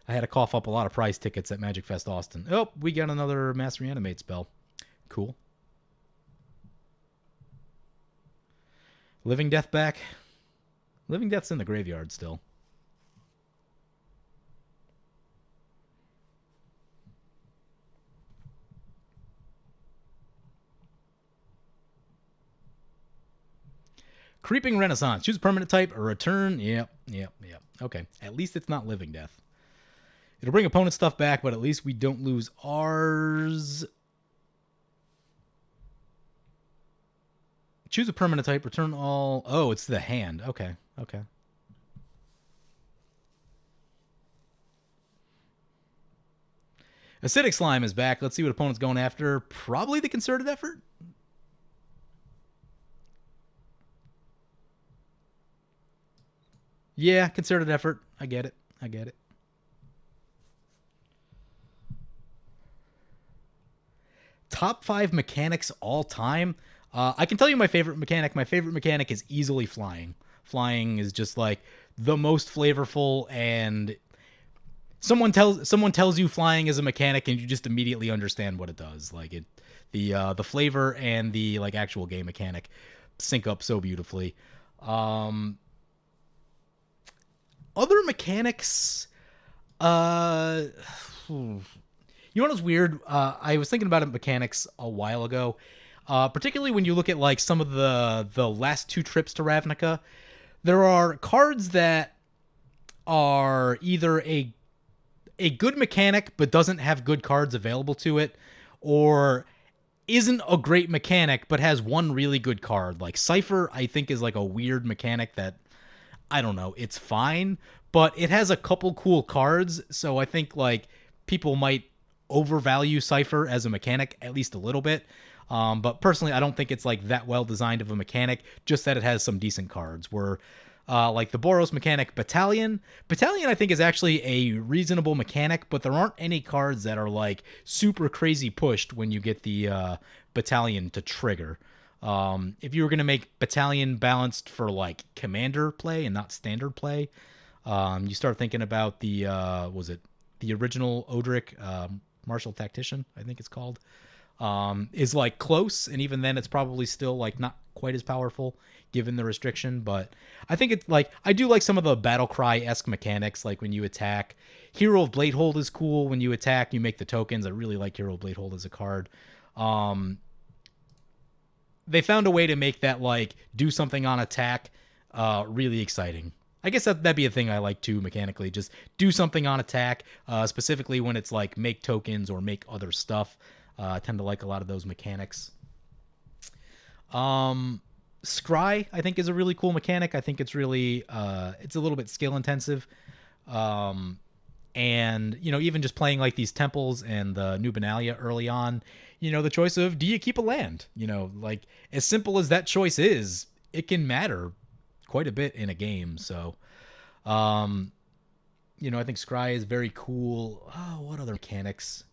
I had to cough up a lot of prize tickets at Magic Fest Austin. Oh, we got another Mass Reanimate spell. Cool. Living Death back. Living Death's in the graveyard still. Creeping Renaissance. Choose a permanent type or return. Yep. Okay. At least it's not Living Death. It'll bring opponent stuff back, but at least we don't lose ours. Choose a permanent type, return all... Oh, it's the hand. Okay. Acidic Slime is back. Let's see what opponent's going after. Probably the Concerted Effort? Yeah, Concerted Effort. I get it. I get it. Top 5 mechanics all time. I can tell you my favorite mechanic. My favorite mechanic is easily flying. Flying is just like the most flavorful, and someone tells you flying is a mechanic, and you just immediately understand what it does. Like the flavor and the like actual game mechanic sync up so beautifully. Other mechanics, uh, you know what's weird? I was thinking about mechanics a while ago, particularly when you look at like some of the last 2 trips to Ravnica. There are cards that are either a good mechanic but doesn't have good cards available to it, or isn't a great mechanic but has one really good card. Like Cypher, I think is like a weird mechanic that I don't know, it's fine, but it has a couple cool cards, so I think like people might overvalue Cypher as a mechanic at least a little bit. But personally, I don't think it's like that well designed of a mechanic, just that it has some decent cards. Where like the Boros mechanic Battalion. Battalion, I think, is actually a reasonable mechanic, but there aren't any cards that are like super crazy pushed when you get the Battalion to trigger. If you were going to make Battalion balanced for like commander play and not standard play, you start thinking about the, was it the original Odric Martial Tactician, I think it's called, is like close. And even then it's probably still like not quite as powerful given the restriction. But I think it's like, I do like some of the Battle Cry-esque mechanics. Like when you attack, Hero of Bladehold is cool. When you attack, you make the tokens. I really like Hero of Bladehold as a card. They found a way to make that like do something on attack really exciting. I guess that'd be a thing I like too mechanically. Just do something on attack, specifically when it's like make tokens or make other stuff. I tend to like a lot of those mechanics. Scry, I think, is a really cool mechanic. I think it's really it's a little bit skill intensive. And, you know, even just playing like these temples and the New Benalia early on, you know, the choice of do you keep a land? You know, like as simple as that choice is, it can matter quite a bit in a game. So, you know, I think Scry is very cool. Oh, what other mechanics?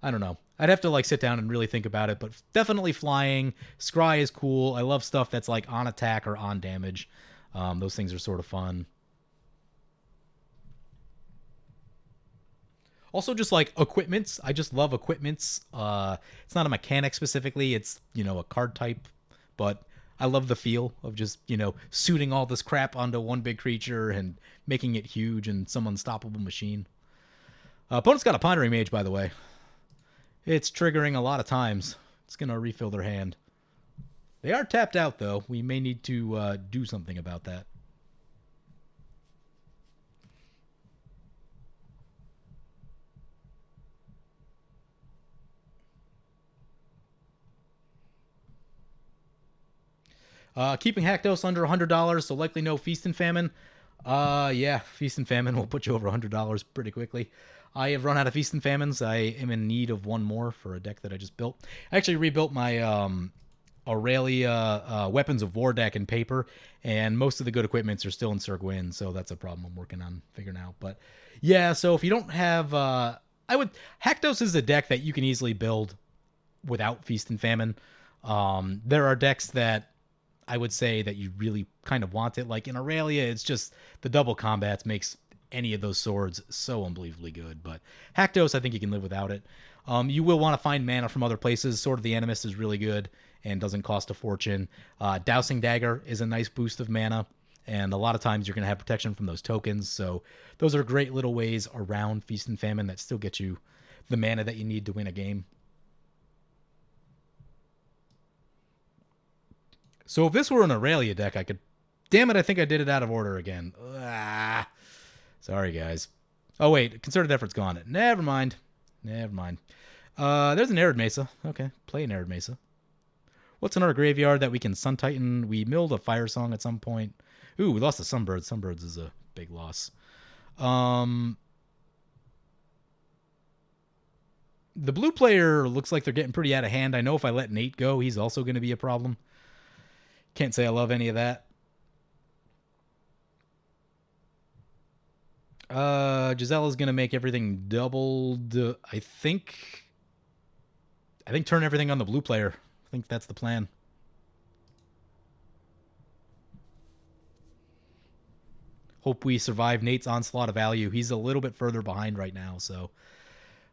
I don't know. I'd have to like sit down and really think about it, but definitely flying. Scry is cool. I love stuff that's like on attack or on damage. Those things are sort of fun. Also, just like equipments. I just love equipments. It's not a mechanic specifically. It's, you know, a card type, but I love the feel of just, you know, suiting all this crap onto one big creature and making it huge and some unstoppable machine. Opponent's got a Pondering Mage, by the way. It's triggering a lot of times. It's going to refill their hand. They are tapped out, though. We may need to do something about that. Keeping Haktos under $100, so likely no Feast and Famine. Yeah, Feast and Famine will put you over $100 pretty quickly. I have run out of Feast and Famines. I am in need of one more for a deck that I just built. I actually rebuilt my Aralia Weapons of War deck in paper, and most of the good equipments are still in Sir Gwyn, so that's a problem I'm working on figuring out. But yeah, so if you don't have... Haktos is a deck that you can easily build without Feast and Famine. There are decks that I would say that you really kind of want it. Like in Aralia, it's just the double combats makes any of those swords so unbelievably good. But Haktos, I think you can live without it. You will want to find mana from other places. Sword of the Animist is really good and doesn't cost a fortune. Dousing Dagger is a nice boost of mana, and a lot of times you're going to have protection from those tokens. So those are great little ways around Feast and Famine that still get you the mana that you need to win a game. So if this were an Aralia deck, I could... Damn it, I think I did it out of order again. Sorry, guys. Oh, wait. Concerted effort's gone. Never mind. There's an Arid Mesa. Okay, play an Arid Mesa. What's in our graveyard that we can Sun Titan? We milled a Fire Song at some point. Ooh, we lost a Sunbird. Sunbirds is a big loss. The blue player looks like they're getting pretty out of hand. I know if I let Nate go, he's also going to be a problem. Can't say I love any of that. Gisella's gonna make everything doubled. I think turn everything on the blue player. I think that's the plan. Hope we survive Nate's onslaught of value. He's a little bit further behind right now, so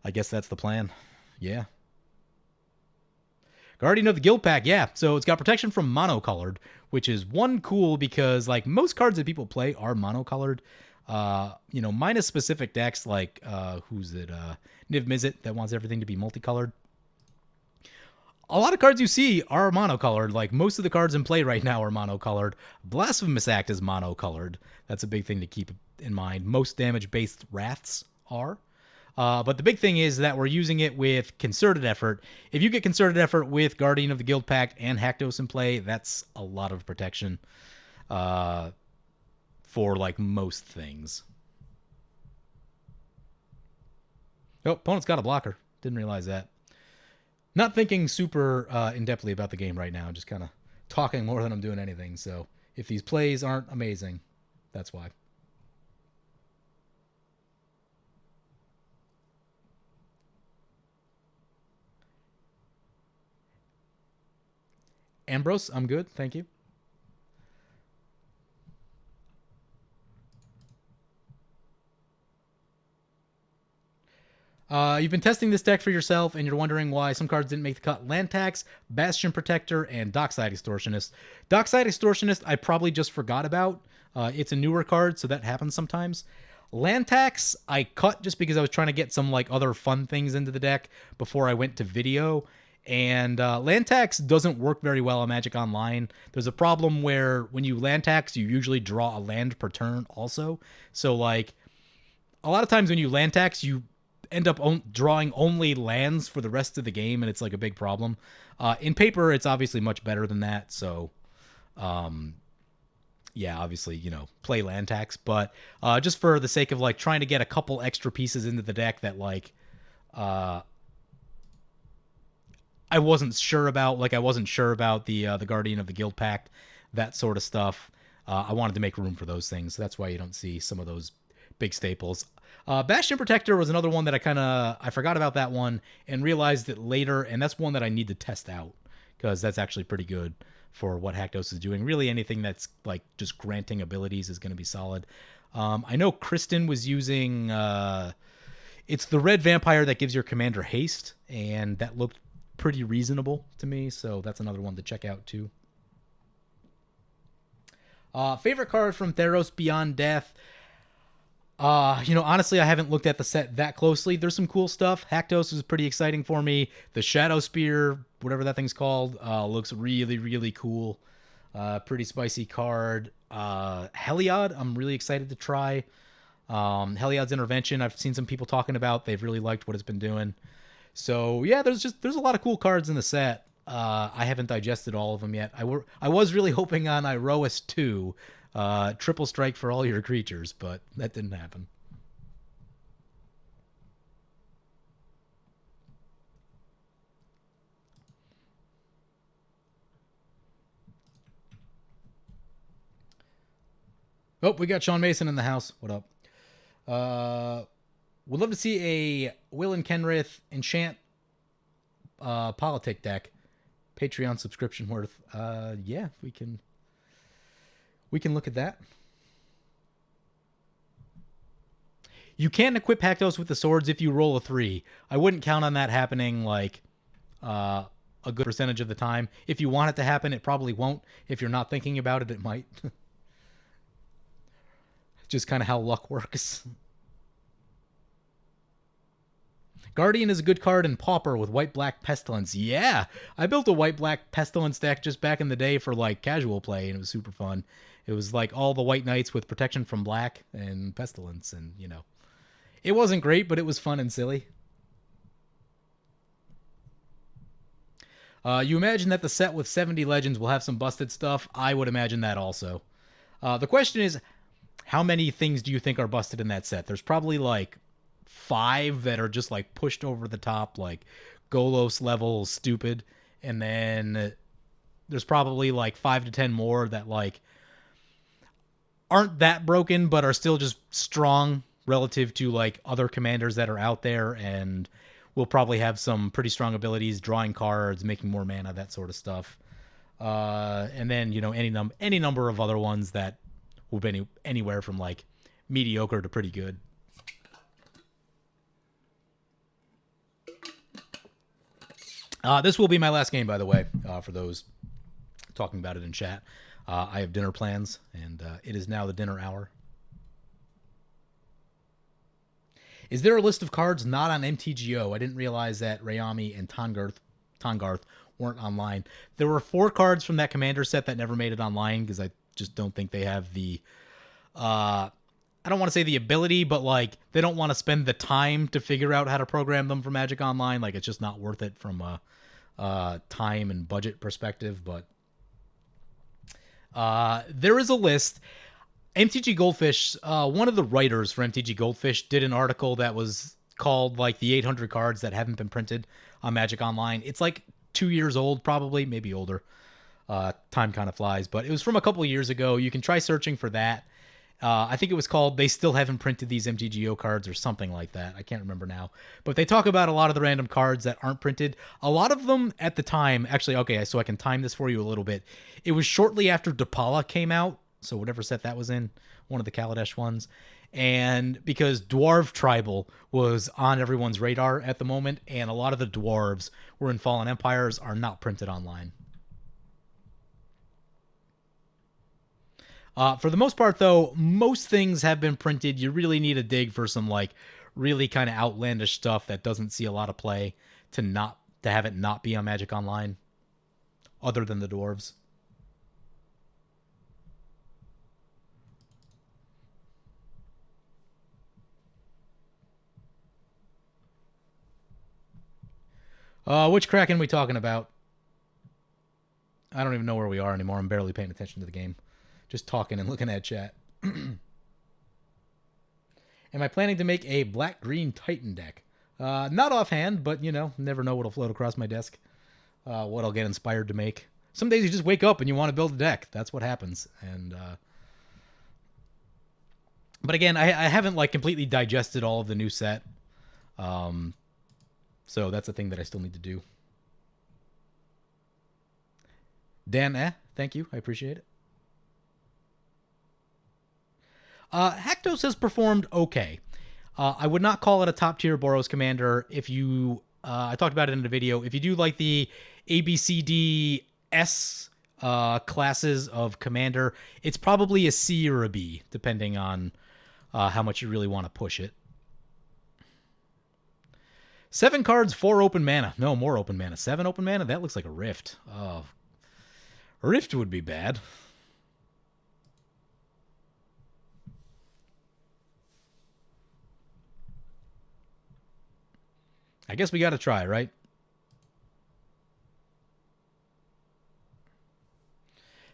I guess that's the plan. Yeah. Guardian of the Guild Pack, yeah. So it's got protection from monocolored, which is one cool because like most cards that people play are monocolored. Minus specific decks like who's it? Niv Mizzet that wants everything to be multicolored. A lot of cards you see are monocolored. Like most of the cards in play right now are monocolored. Blasphemous Act is monocolored. That's a big thing to keep in mind. Most damage-based wraths are. But the big thing is that we're using it with concerted effort. If you get concerted effort with Guardian of the Guild Pact and Haktos in play, that's a lot of protection for like most things. Oh, opponent's got a blocker. Didn't realize that. Not thinking super in-depthly about the game right now. Just kind of talking more than I'm doing anything. So if these plays aren't amazing, that's why. Ambrose, I'm good. Thank you. You've been testing this deck for yourself, and you're wondering why some cards didn't make the cut. Land Tax, Bastion Protector, and Dockside Extortionist. Dockside Extortionist, I probably just forgot about. It's a newer card, so that happens sometimes. Land Tax, I cut just because I was trying to get some like other fun things into the deck before I went to video. And land tax doesn't work very well on Magic Online. There's a problem where when you land tax, you usually draw a land per turn also. So like a lot of times when you land tax, you end up drawing only lands for the rest of the game, and it's like a big problem. In paper, it's obviously much better than that. So yeah, obviously, play land tax. But just for the sake of like trying to get a couple extra pieces into the deck that like I wasn't sure about. Like I wasn't sure about the Guardian of the Guild Pact, that sort of stuff. I wanted to make room for those things. So that's why you don't see some of those big staples. Bastion Protector was another one that I forgot about that one and realized it later, and that's one that I need to test out because that's actually pretty good for what Hakdos is doing. Really, anything that's like just granting abilities is going to be solid. I know Kristen was using. It's the red vampire that gives your commander haste, and that looked pretty reasonable to me, so that's another one to check out too. Favorite card from Theros Beyond Death. Honestly, I haven't looked at the set that closely. There's some cool stuff. Haktos is pretty exciting for me. The Shadow Spear, whatever that thing's called, looks really, really cool. Pretty spicy card. Heliod, I'm really excited to try. Heliod's Intervention, I've seen some people talking about. They've really liked what it's been doing. So yeah, there's a lot of cool cards in the set. I haven't digested all of them yet. I was really hoping on Iroas 2, triple strike for all your creatures, but that didn't happen. Oh, we got Sean Mason in the house. What up? Would love to see a Will and Kenrith enchant politic deck. Patreon subscription worth. Yeah, we can look at that. You can equip Haktos with the swords if you roll a 3. I wouldn't count on that happening like a good percentage of the time. If you want it to happen, it probably won't. If you're not thinking about it, it might. Just kind of how luck works. Guardian is a good card in Pauper with white-black Pestilence. Yeah, I built a white-black Pestilence deck just back in the day for like casual play, and it was super fun. It was like all the white knights with protection from black and Pestilence, and it wasn't great, but it was fun and silly. You imagine that the set with 70 legends will have some busted stuff? I would imagine that also. The question is, how many things do you think are busted in that set? There's probably like 5 that are just like pushed over the top, like Golos level stupid, and then there's probably like 5 to 10 more that like aren't that broken but are still just strong relative to like other commanders that are out there, and will probably have some pretty strong abilities, drawing cards, making more mana, that sort of stuff. And then, you know, any number of other ones that will be anywhere from like mediocre to pretty good. This will be my last game, by the way, for those talking about it in chat. I have dinner plans, and it is now the dinner hour. Is there a list of cards not on MTGO? I didn't realize that Rayami and Tongarth weren't online. There were 4 cards from that commander set that never made it online because I just don't think they have the... I don't want to say the ability, but like they don't want to spend the time to figure out how to program them for Magic Online. Like it's just not worth it from a time and budget perspective. But there is a list. MTG Goldfish, one of the writers for MTG Goldfish did an article that was called like the 800 cards that haven't been printed on Magic Online. It's like 2 years old, probably, maybe older. Time kind of flies, but it was from a couple of years ago. You can try searching for that. I think it was called They Still Haven't Printed These MTGO Cards or something like that. I can't remember now. But they talk about a lot of the random cards that aren't printed. A lot of them at the time, actually, okay, so I can time this for you a little bit. It was shortly after Dapala came out, so whatever set that was in, one of the Kaladesh ones. And because Dwarf Tribal was on everyone's radar at the moment, and a lot of the dwarves were in Fallen Empires, are not printed online. For the most part, though, most things have been printed. You really need to dig for some like really kind of outlandish stuff that doesn't see a lot of play to have it not be on Magic Online, other than the dwarves. Which Kraken are we talking about? I don't even know where we are anymore. I'm barely paying attention to the game. Just talking and looking at chat. Am I planning to make a black-green Titan deck? Not offhand, but, you know, never know what'll float across my desk. What I'll get inspired to make. Some days you just wake up and you want to build a deck. That's what happens. And but again, I haven't, like, completely digested all of the new set. So that's a thing that I still need to do. Dan, thank you. I appreciate it. Haktos has performed okay. I would not call it a top-tier Boros commander. If you... I talked about it in the video. If you do like the ABCDS classes of commander, it's probably a C or a B, depending on how much you really want to push it. 7 cards, 4 open mana. No, more open mana. 7 open mana? That looks like a Rift. Oh, a Rift would be bad. I guess we got to try, right?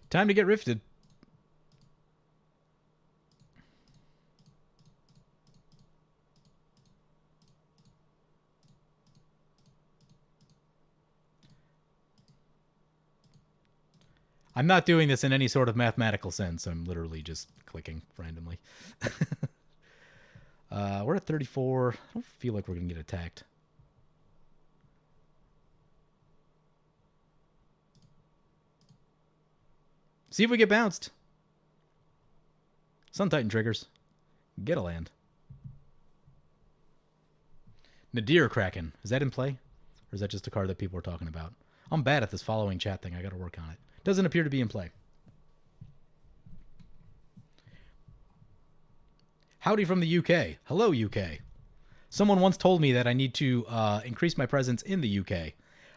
Time to get rifted. I'm not doing this in any sort of mathematical sense. I'm literally just clicking randomly. We're at 34. I don't feel like we're going to get attacked. See if we get bounced. Sun Titan triggers. Get a land. Nadir Kraken. Is that in play? Or is that just a card that people are talking about? I'm bad at this following chat thing. I got to work on it. Doesn't appear to be in play. Howdy from the UK. Hello, UK. Someone once told me that I need to increase my presence in the UK.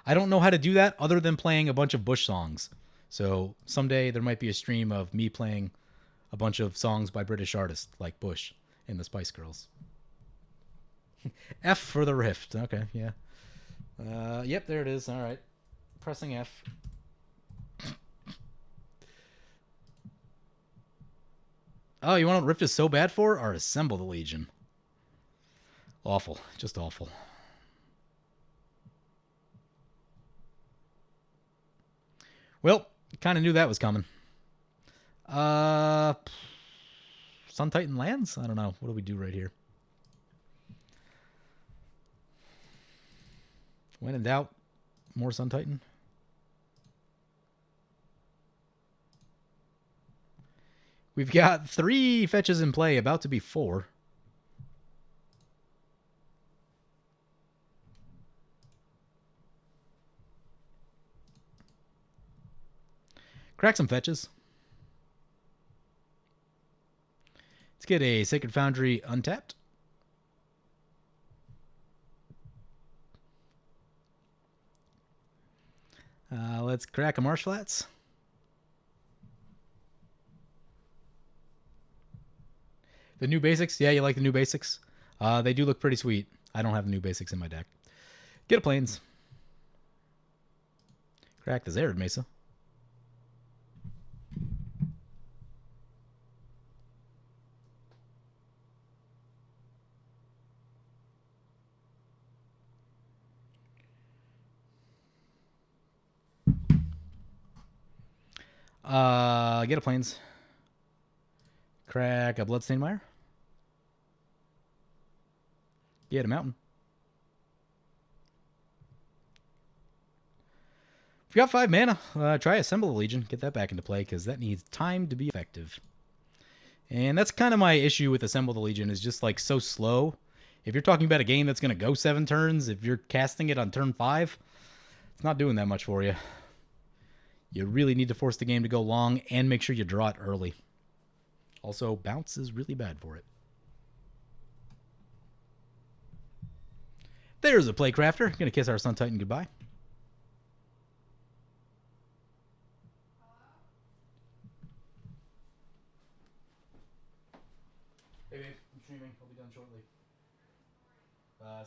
I don't know how to do that other than playing a bunch of Bush songs. So someday there might be a stream of me playing a bunch of songs by British artists like Bush and the Spice Girls. F for the Rift. Okay, yeah. Yep, there it is. All right. Pressing F. Oh, you want what Rift is so bad for? Or Assemble the Legion. Awful. Just awful. Well, kind of knew that was coming. Sun Titan lands? I don't know. What do we do right here? When in doubt, more Sun Titan. We've got 3 fetches in play, about to be 4. Crack some fetches. Let's get a Sacred Foundry untapped. Let's crack a Marsh Flats. The new basics? Yeah, you like the new basics? They do look pretty sweet. I don't have the new basics in my deck. Get a Plains. Crack the Zared Mesa. Get a Plains. Crack a Bloodstained Mire. Get a Mountain. If you got 5 mana, try Assemble the Legion. Get that back into play, because that needs time to be effective. And that's kind of my issue with Assemble the Legion, is just like so slow. If you're talking about a game that's going to go 7 turns, if you're casting it on turn 5, it's not doing that much for you. You really need to force the game to go long and make sure you draw it early. Also, bounce is really bad for it. There's a Playcrafter. Gonna kiss our Sun Titan goodbye. Hey babe, I'm streaming. I'll be done shortly.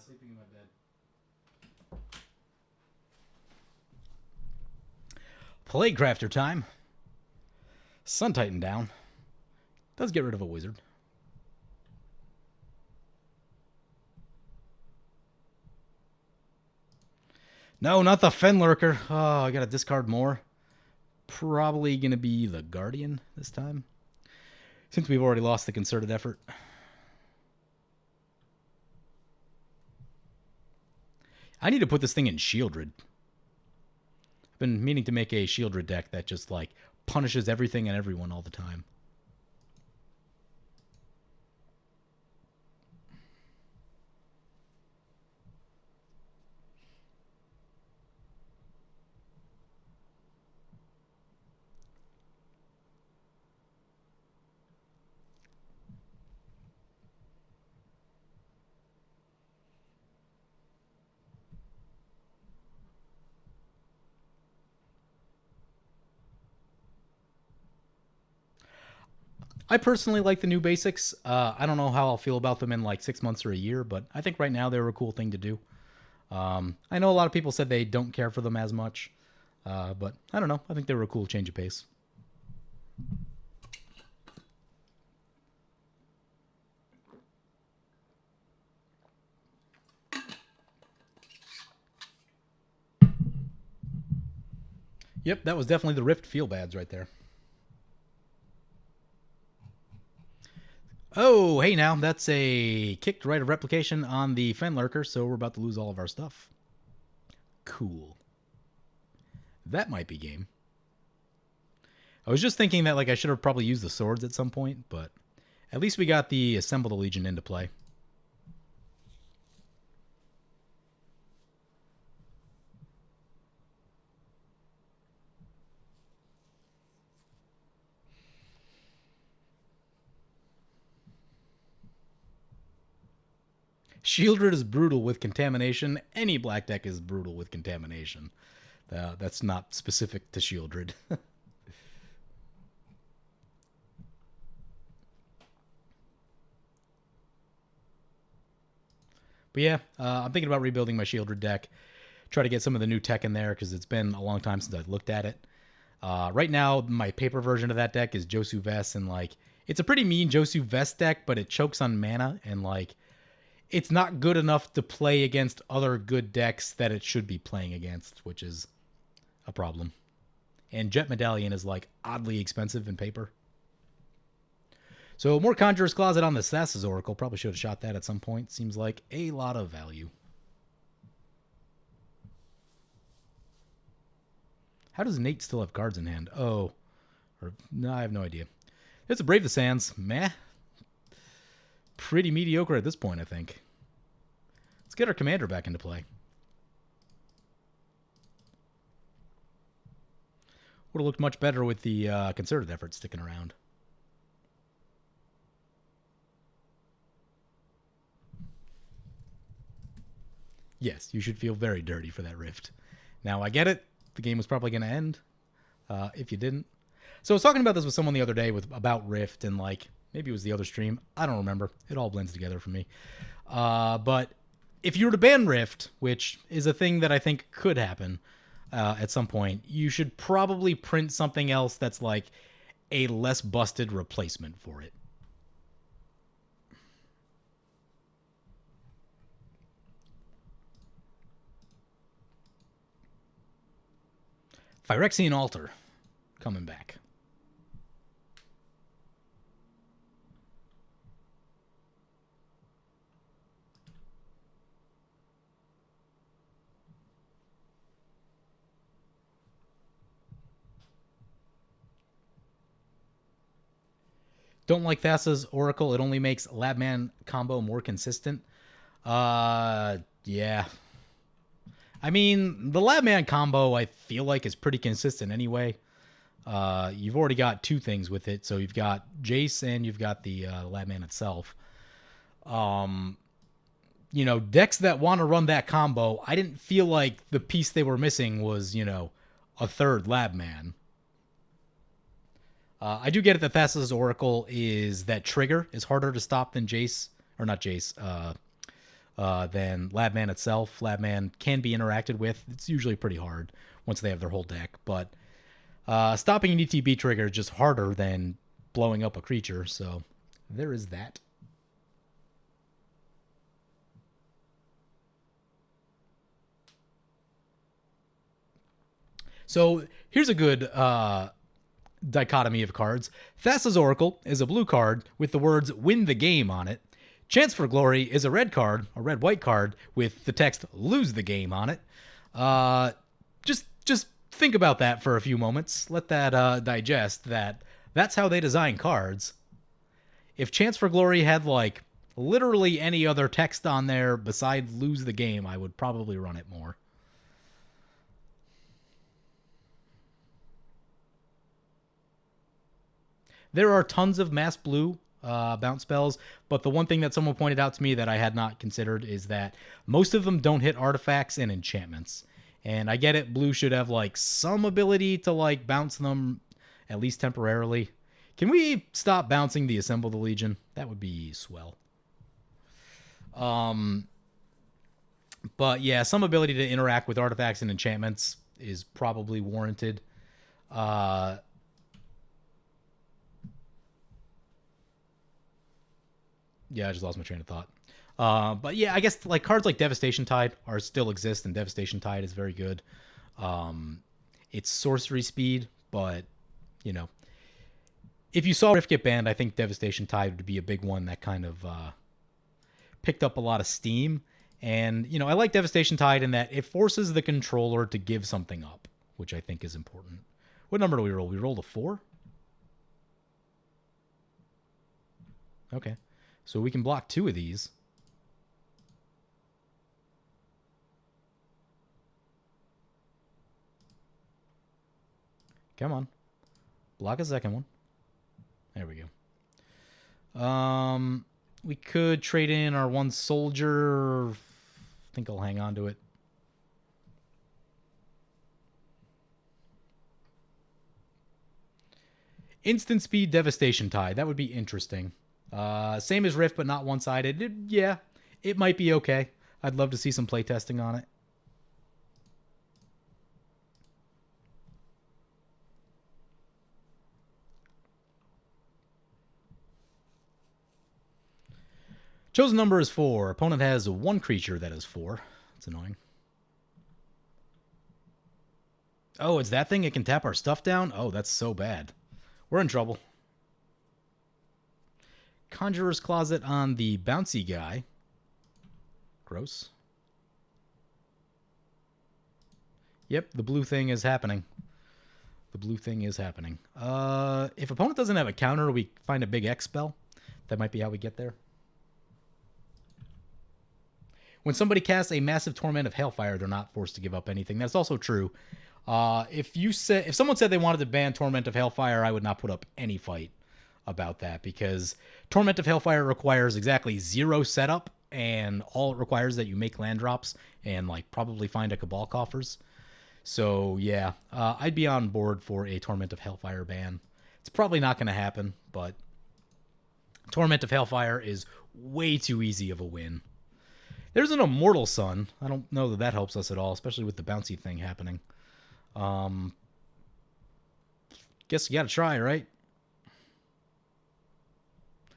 Sleeping in my bed. Playcrafter time. Sun Titan down. Does get rid of a wizard. No, not the Fenlurker. Oh, I gotta discard more. Probably gonna be the Guardian this time, since we've already lost the concerted effort. I need to put this thing in Shieldred. I've been meaning to make a Shieldred deck that just, like, punishes everything and everyone all the time. I personally like the new basics. I don't know how I'll feel about them in like 6 months or a year, but I think right now they're a cool thing to do. I know a lot of people said they don't care for them as much, but I don't know. I think they were a cool change of pace. Yep, that was definitely the Rift feel bads right there. Oh, hey now, that's a kicked right of replication on the Fenlurker, so we're about to lose all of our stuff. Cool. That might be game. I was just thinking that like I should have probably used the swords at some point, but at least we got the Assemble the Legion into play. Shieldred is brutal with contamination. Any black deck is brutal with contamination. That's not specific to Shieldred. But yeah, I'm thinking about rebuilding my Shieldred deck. Try to get some of the new tech in there because it's been a long time since I've looked at it. Right now, my paper version of that deck is Josu Vest, and like it's a pretty mean Josu Vest deck, but it chokes on mana, and like it's not good enough to play against other good decks that it should be playing against, which is a problem. And Jet Medallion is like oddly expensive in paper. So more Conjurer's Closet on the Thassa's Oracle. Probably should have shot that at some point. Seems like a lot of value. How does Nate still have cards in hand? Oh. Or, no, I have no idea. It's a Brave the Sands. Meh. Pretty mediocre at this point, I think. Let's get our commander back into play. Would have looked much better with the concerted effort sticking around. Yes, you should feel very dirty for that rift. Now, I get it. The game was probably going to end if you didn't. So I was talking about this with someone the other day about Rift, and like maybe it was the other stream. I don't remember. It all blends together for me. But if you were to ban Rift, which is a thing that I think could happen at some point, you should probably print something else that's like a less busted replacement for it. Phyrexian Altar coming back. Don't like Thassa's Oracle. It only makes Labman combo more consistent. Yeah. I mean, the Labman combo I feel like is pretty consistent anyway. You've already got two things with it. So you've got Jace and you've got the Labman itself. You know, decks that want to run that combo, I didn't feel like the piece they were missing was, you know, a third Labman. I do get it that Thassa's Oracle is that trigger is harder to stop than Jace, or not Jace, than Labman itself. Labman can be interacted with. It's usually pretty hard once they have their whole deck, but stopping an ETB trigger is just harder than blowing up a creature, so there is that. So here's a good dichotomy of cards. Thassa's Oracle is a blue card with the words "Win the Game" on it. Chance for Glory is a red card, a red-white card, with the text "Lose the Game" on it. Just think about that for a few moments. Let that digest. That's how they design cards. If Chance for Glory had, like, literally any other text on there besides "Lose the Game," I would probably run it more. There are tons of mass blue bounce spells, but the one thing that someone pointed out to me that I had not considered is that most of them don't hit artifacts and enchantments. And I get it, blue should have like some ability to like bounce them at least temporarily. Can we stop bouncing the Assemble the Legion? That would be swell. But yeah, some ability to interact with artifacts and enchantments is probably warranted. Yeah, I just lost my train of thought. But yeah, I guess like cards like Devastation Tide are still exist, and Devastation Tide is very good. It's sorcery speed, but you know, if you saw Rift get banned, I think Devastation Tide would be a big one that kind of picked up a lot of steam. And you know, I like Devastation Tide in that it forces the controller to give something up, which I think is important. What number do we roll? We rolled a 4. Okay. So we can block 2 of these. Come on. Block a second one. There we go. We could trade in our 1 soldier. I think I'll hang on to it. Instant speed Devastation Tide. That would be interesting. Same as Rift, but not one-sided. Yeah, it might be okay. I'd love to see some playtesting on it. Chosen number is 4. Opponent has 1 creature that is 4. That's annoying. Oh, it's that thing? It can tap our stuff down? Oh, that's so bad. We're in trouble. Conjurer's Closet on the bouncy guy. Gross. Yep, the blue thing is happening. The blue thing is happening. If opponent doesn't have a counter, we find a big X spell. That might be how we get there. When somebody casts a massive Torment of Hailfire, they're not forced to give up anything. That's also true. If someone said they wanted to ban Torment of Hailfire, I would not put up any fight about that, because Torment of Hailfire requires exactly 0 setup, and all it requires is that you make land drops and like probably find a Cabal Coffers. So yeah, I'd be on board for a Torment of Hailfire ban. It's probably not going to happen, but Torment of Hailfire is way too easy of a win. There's an Immortal Sun. I don't know that that helps us at all, especially with the bouncy thing happening. Guess you gotta try, right?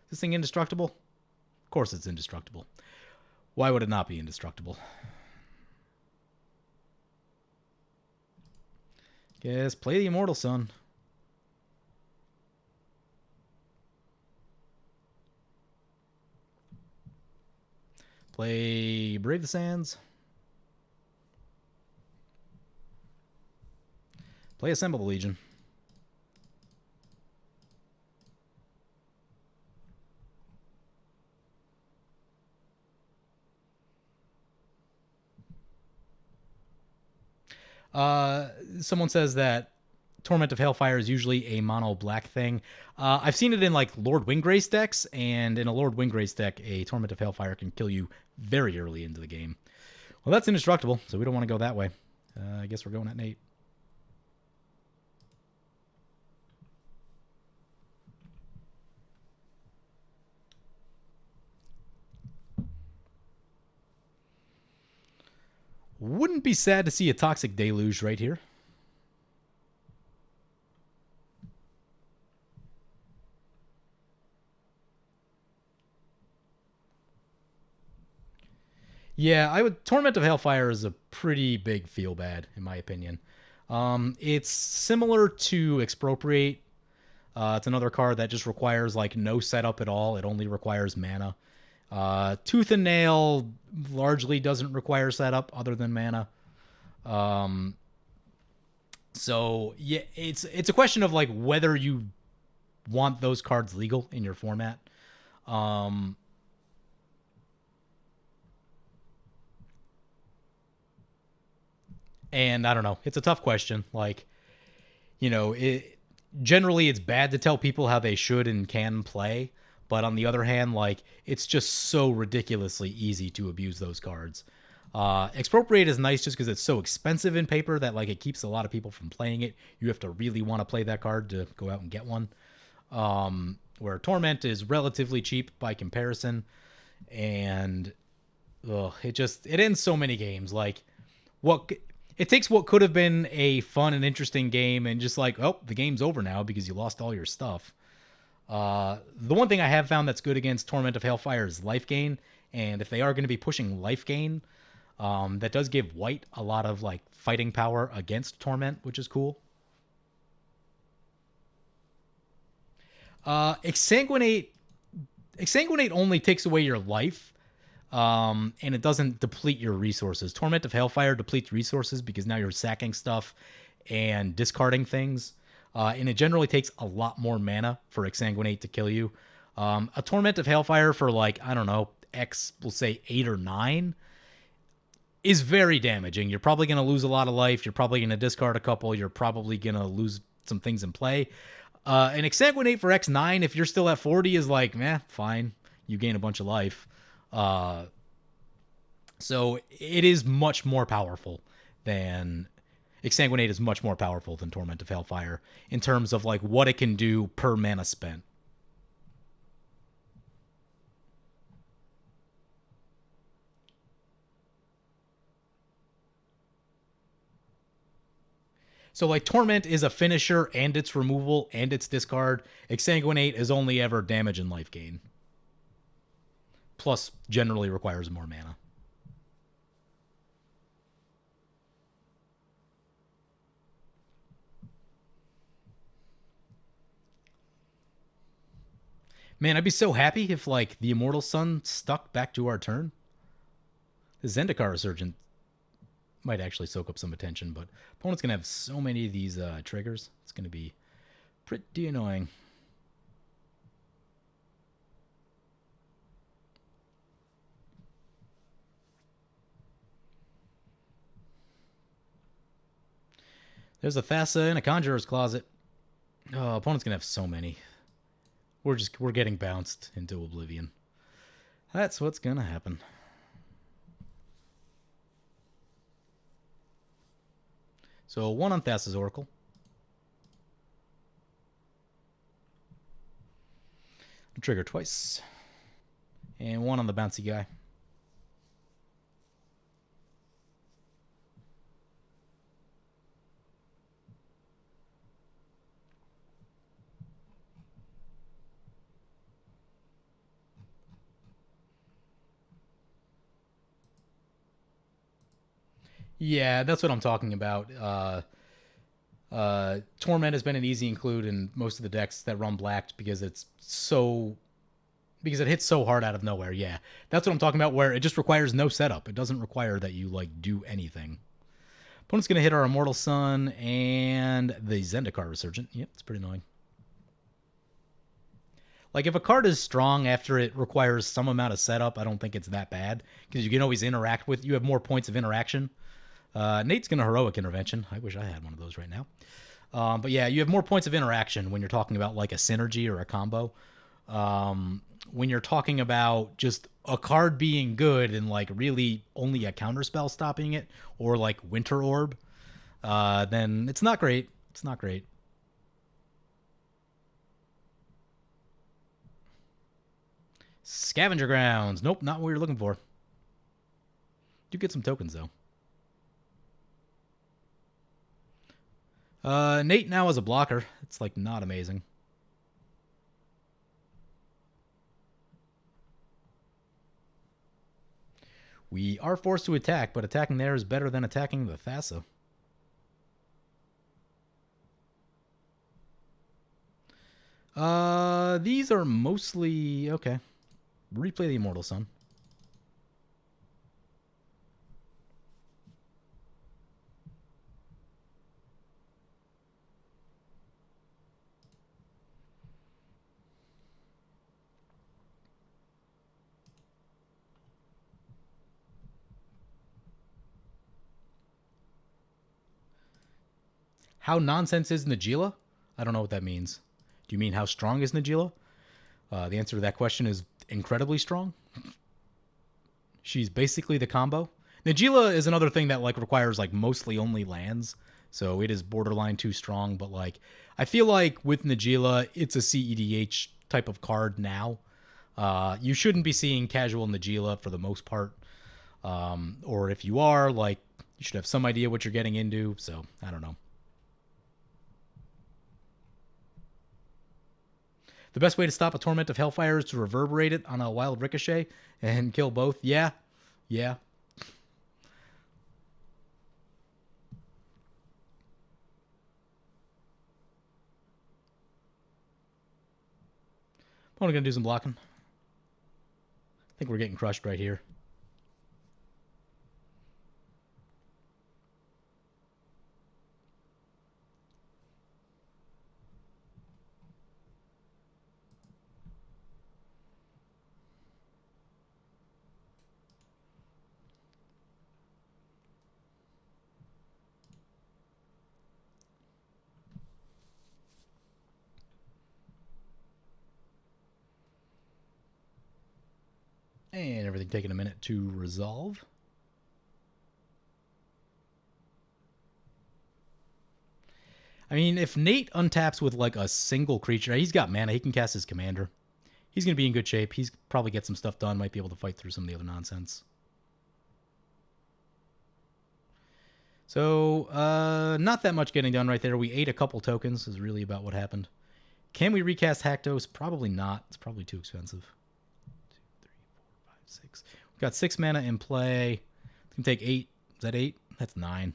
Is this thing indestructible? Of course it's indestructible. Why would it not be indestructible? Guess play the Immortal Sun. Play Brave the Sands. Play Assemble the Legion. Someone says that Torment of Hailfire is usually a mono black thing. I've seen it in like Lord Windgrace decks, and in a Lord Windgrace deck, a Torment of Hailfire can kill you very early into the game. Well, that's indestructible, so we don't want to go that way. I guess we're going at Nate. Wouldn't be sad to see a Toxic Deluge right here. Yeah, I would. Torment of Hailfire is a pretty big feel bad, in my opinion. It's similar to Expropriate. It's another card that just requires like no setup at all. It only requires mana. Tooth and Nail largely doesn't require setup other than mana. So yeah, it's a question of like whether you want those cards legal in your format. And I don't know. It's a tough question. Like, you know, generally it's bad to tell people how they should and can play. But on the other hand, like, it's just so ridiculously easy to abuse those cards. Expropriate is nice just because it's so expensive in paper that, like, it keeps a lot of people from playing it. You have to really want to play that card to go out and get one. Where Torment is relatively cheap by comparison. And it ends so many games. Like, it takes what could have been a fun and interesting game and just like, oh, the game's over now because you lost all your stuff. The one thing I have found that's good against Torment of Hailfire is life gain, and if they are going to be pushing life gain, that does give white a lot of like fighting power against Torment, which is cool. Exsanguinate only takes away your life, and it doesn't deplete your resources. Torment of Hailfire depletes resources because now you're sacking stuff and discarding things. And it generally takes a lot more mana for Exsanguinate to kill you. A Torment of Hailfire for like, I don't know, X, we'll say 8 or 9, is very damaging. You're probably going to lose a lot of life. You're probably going to discard a couple. You're probably going to lose some things in play. An Exsanguinate for X9, if you're still at 40, is like, meh, fine. You gain a bunch of life. So it is much more powerful than... Exsanguinate is much more powerful than Torment of Hailfire in terms of like what it can do per mana spent. So like Torment is a finisher and its removal and its discard. Exsanguinate is only ever damage and life gain. Plus generally requires more mana. Man, I'd be so happy if, like, the Immortal Sun stuck back to our turn. The Zendikar Resurgent might actually soak up some attention, but opponent's going to have so many of these triggers. It's going to be pretty annoying. There's a Thassa in a Conjurer's Closet. Oh, opponent's going to have so many. We're getting bounced into oblivion. That's what's going to happen. So 1 on Thassa's Oracle. Trigger twice. And 1 on the bouncy guy. Yeah, that's what I'm talking about. Torment has been an easy include in most of the decks that run black because it hits so hard out of nowhere. Yeah, that's what I'm talking about. Where it just requires no setup. It doesn't require that you like do anything. Opponent's gonna hit our Immortal Sun and the Zendikar Resurgent. Yep, it's pretty annoying. Like, if a card is strong after it requires some amount of setup, I don't think it's that bad because you can always interact with. You have more points of interaction. Nate's going to Heroic Intervention. I wish I had one of those right now. But yeah, you have more points of interaction when you're talking about like a synergy or a combo. When you're talking about just a card being good and like really only a counterspell stopping it, or like Winter Orb, then it's not great. It's not great. Scavenger Grounds. Nope, not what you're looking for. You get some tokens though. Nate now has a blocker. It's like not amazing. We are forced to attack, but attacking there is better than attacking the Thassa. These are mostly okay. Replay the Immortal Sun. How nonsense is Najila? I don't know what that means. Do you mean how strong is Najila? The answer to that question is incredibly strong. She's basically the combo. Najila is another thing that like requires like mostly only lands, so it is borderline too strong. But like, I feel like with Najila, it's a CEDH type of card now. You shouldn't be seeing casual Najila for the most part, or if you are, like, you should have some idea what you're getting into. So I don't know. The best way to stop a Torment of Hellfire is to reverberate it on a Wild Ricochet and kill both. Yeah. Yeah. I'm going to do some blocking. I think we're getting crushed right here. And everything taking a minute to resolve. I mean, if Nate untaps with like a single creature, he's got mana. He can cast his commander. He's going to be in good shape. He's probably get some stuff done. Might be able to fight through some of the other nonsense. So, not that much getting done right there. We ate a couple tokens is really about what happened. Can we recast Haktos? Probably not. It's probably too expensive. 2, 3, 4, 5, 6. We've got 6 mana in play. It's going to take 8. Is that 8? That's 9.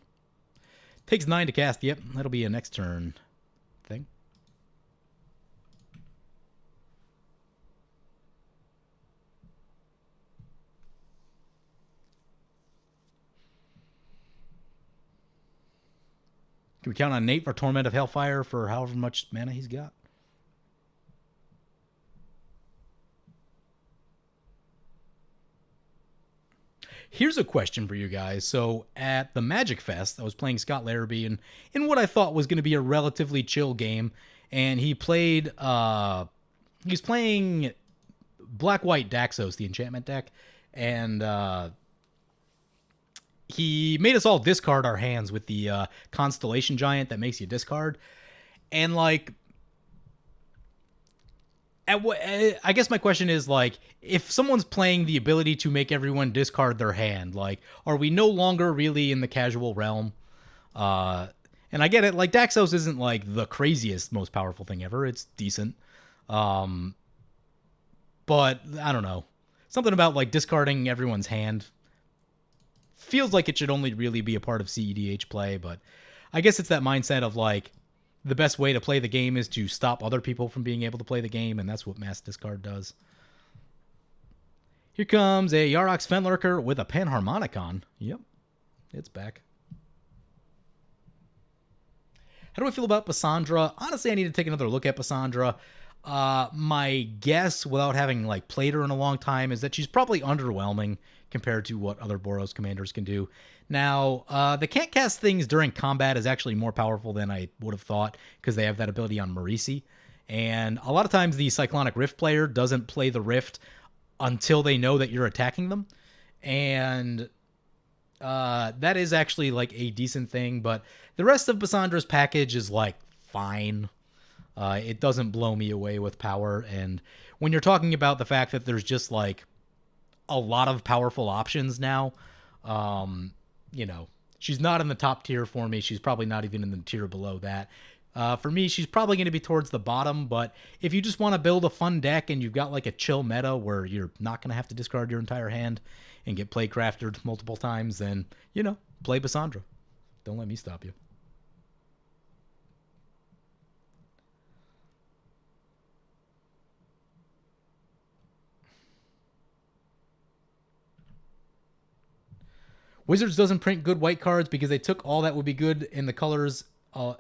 Takes 9 to cast. Yep, that'll be a next turn thing. we count on Nate for Torment of Hellfire for however much mana he's got? Here's a question for you guys. So at the Magic Fest, I was playing Scott Larrabee in what I thought was going to be a relatively chill game, and he played he's playing Black-White Daxos, the enchantment deck, and he made us all discard our hands with the Constellation Giant that makes you discard. And like, I guess my question is, like, if someone's playing the ability to make everyone discard their hand, like, are we no longer really in the casual realm? And I get it, like, Daxos isn't like the craziest, most powerful thing ever. It's decent. But I don't know. Something about like discarding everyone's hand feels like it should only really be a part of CEDH play, but I guess it's that mindset of like, the best way to play the game is to stop other people from being able to play the game, and that's what mass discard does. Here comes a Yarok's Fenlurker with a Panharmonicon. Yep, it's back. How do I feel about Bassandra? Honestly, I need to take another look at Bassandra. My guess, without having like played her in a long time, is that she's probably underwhelming compared to what other Boros commanders can do. Now, the can't cast things during combat is actually more powerful than I would have thought, because they have that ability on Marisi. And a lot of times the Cyclonic Rift player doesn't play the Rift until they know that you're attacking them. And that is actually like a decent thing, but the rest of Bassandra's package is like fine. It doesn't blow me away with power. And when you're talking about the fact that there's just like a lot of powerful options now, you know, she's not in the top tier for me. She's probably not even in the tier below that. For me, she's probably going to be towards the bottom, but if you just want to build a fun deck and you've got like a chill meta where you're not going to have to discard your entire hand and get play crafted multiple times, then, you know, play Bassandra. Don't let me stop you. Wizards doesn't print good white cards because they took all that would be good in the colors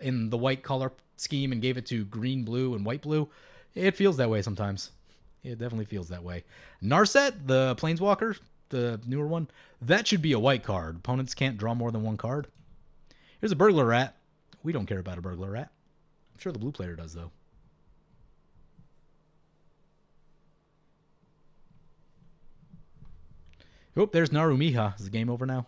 in the white color scheme and gave it to green, blue, and white, blue. It feels that way sometimes. It definitely feels that way. Narset, the Planeswalker, the newer one, that should be a white card. Opponents can't draw more than one card. Here's a Burglar Rat. We don't care about a Burglar Rat. I'm sure the blue player does, though. Oh, there's Narumiha. Is the game over now?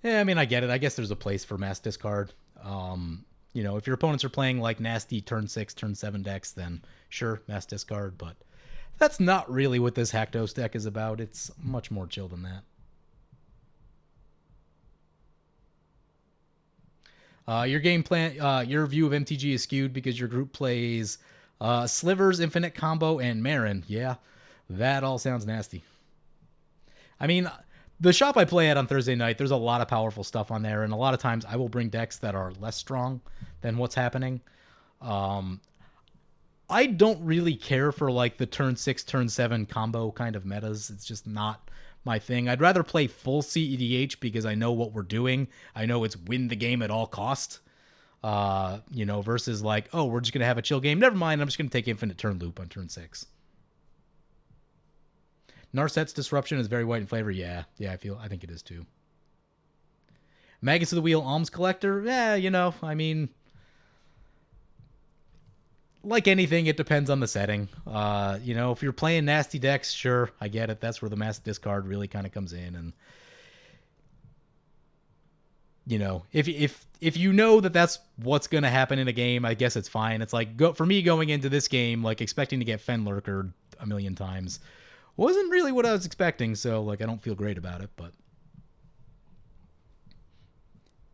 Yeah, I mean, I get it. I guess there's a place for mass discard. You know, if your opponents are playing like nasty turn 6, turn 7 decks, then sure, mass discard, but that's not really what this Haktos deck is about. It's much more chill than that. Your game plan, your view of MTG is skewed because your group plays Slivers, Infinite Combo, and Marin. Yeah, that all sounds nasty. I mean, the shop I play at on Thursday night, there's a lot of powerful stuff on there, and a lot of times I will bring decks that are less strong than what's happening. I don't really care for like the turn 6, turn 7 combo kind of metas. It's just not my thing. I'd rather play full CEDH because I know what we're doing. I know it's win the game at all costs. You know, versus like, oh, we're just going to have a chill game. Never mind, I'm just going to take Infinite Turn Loop on turn 6. Narset's Disruption is very white in flavor. Yeah, I think it is too. Magus of the Wheel Alms Collector. Yeah, you know, I mean, like anything, it depends on the setting. You know, if you're playing nasty decks, sure, I get it. That's where the mass discard really kind of comes in. And you know, if you know that that's what's going to happen in a game, I guess it's fine. It's like for me going into this game, like expecting to get Fenlurker a million times wasn't really what I was expecting, so like I don't feel great about it, but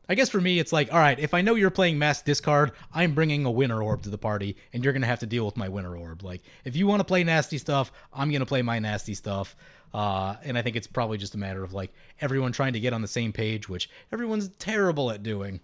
I guess for me it's like, all right, if I know you're playing mass discard, I'm bringing a Winter Orb to the party, and you're going to have to deal with my Winter Orb. Like, if you want to play nasty stuff, I'm going to play my nasty stuff, and I think it's probably just a matter of like everyone trying to get on the same page, which everyone's terrible at doing.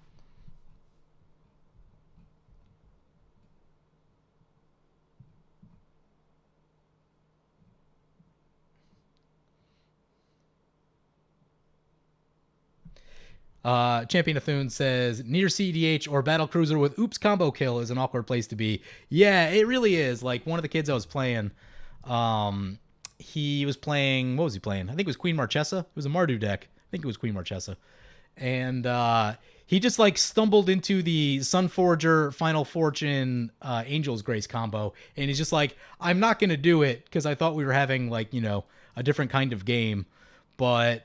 Champion of Thune says near CDH or battle cruiser with oops combo kill is an awkward place to be. Yeah, it really is. Like one of the kids I was playing, he was playing. What was he playing? I think it was Queen Marchesa. It was a Mardu deck. I think it was Queen Marchesa, and he just like stumbled into the Sunforger Final Fortune Angel's Grace combo, and he's just like, I'm not gonna do it because I thought we were having like a different kind of game, but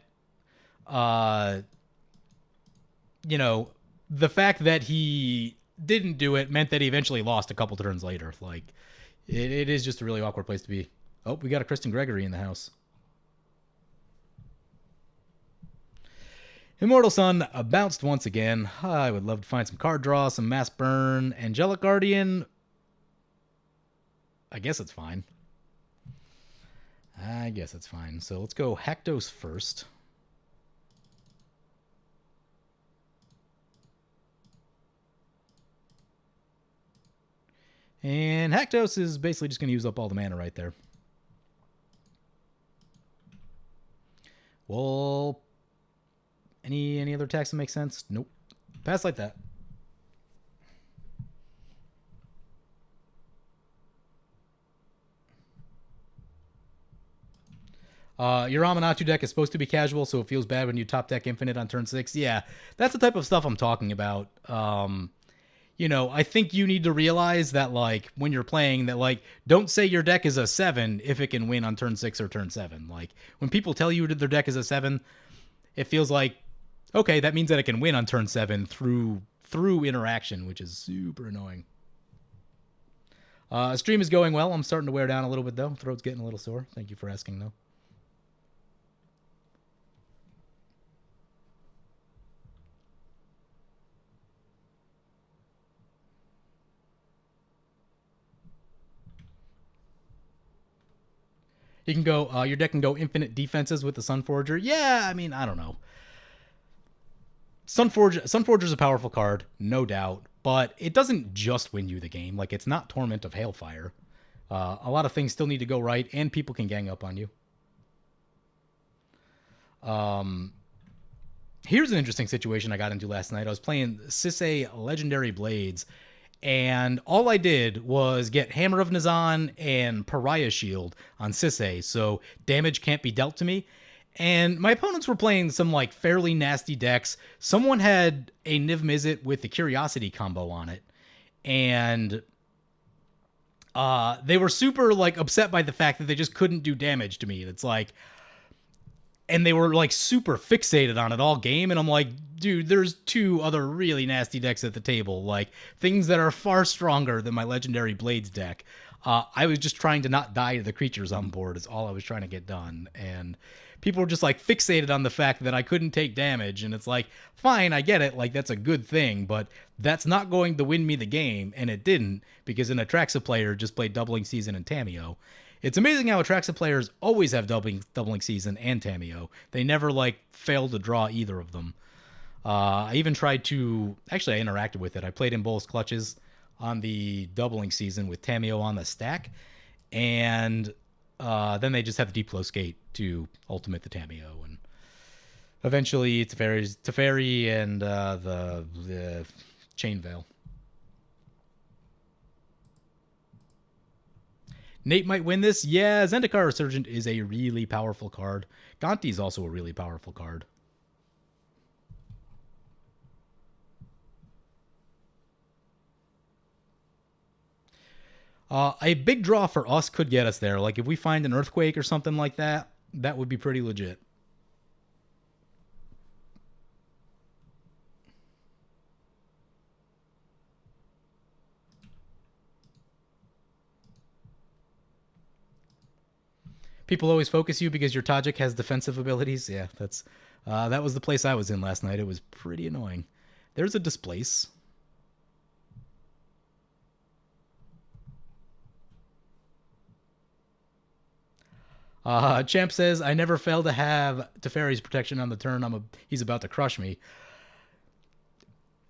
the fact that he didn't do it meant that he eventually lost a couple turns later. Like, it is just a really awkward place to be. Oh, we got a Kristen Gregory in the house. Immortal Sun bounced once again. I would love to find some card draw, some mass burn. Angelic Guardian. I guess it's fine. So let's go Haktos first. And Haktos is basically just going to use up all the mana right there. Well, any other attacks that make sense? Nope. Pass like that. Your Amanatu deck is supposed to be casual, so it feels bad when you top deck Infinite on turn 6. Yeah, that's the type of stuff I'm talking about. I think you need to realize that, like, when you're playing, that, like, don't say your deck is a 7 if it can win on turn 6 or turn 7. Like, when people tell you that their deck is a 7, it feels like, okay, that means that it can win on turn 7 through interaction, which is super annoying. Stream is going well. I'm starting to wear down a little bit, though. Throat's getting a little sore. Thank you for asking, though. You can go, your deck can go infinite defenses with the Sunforger. Yeah, I mean, I don't know. Sunforger's a powerful card, no doubt, but it doesn't just win you the game. Like, it's not Torment of Hailfire. A lot of things still need to go right, and people can gang up on you. Here's an interesting situation I got into last night. I was playing Sisay Legendary Blades, and all I did was get Hammer of Nazan and Pariah Shield on Sisay, so damage can't be dealt to me. And my opponents were playing some like fairly nasty decks. Someone had a Niv Mizzet with the Curiosity combo on it, and they were super like upset by the fact that they just couldn't do damage to me. It's like, and they were like super fixated on it all game. And I'm like, dude, there's two other really nasty decks at the table, like things that are far stronger than my Legendary Blades deck. I was just trying to not die to the creatures on board is all I was trying to get done. And people were just like fixated on the fact that I couldn't take damage. And it's like, fine, I get it. Like, that's a good thing, but that's not going to win me the game. And it didn't, because an Atraxa player just played Doubling Season and Tamiyo. It's amazing how Atraxa players always have doubling Season and Tamiyo. They never like fail to draw either of them. I even tried to, actually I interacted with it. I played in Bolus Clutches on the Doubling Season with Tamiyo on the stack, and then they just have the Deep Flow Skate to ultimate the Tamiyo, and eventually Teferi and the Chain Veil. Nate might win this. Yeah, Zendikar Resurgent is a really powerful card. Gonti is also a really powerful card. A big draw for us could get us there. Like, if we find an Earthquake or something like that, that would be pretty legit. People always focus you because your Tajik has defensive abilities. Yeah, that was the place I was in last night. It was pretty annoying. There's a Displace. Champ says, I never fail to have Teferi's protection on the turn. He's about to crush me.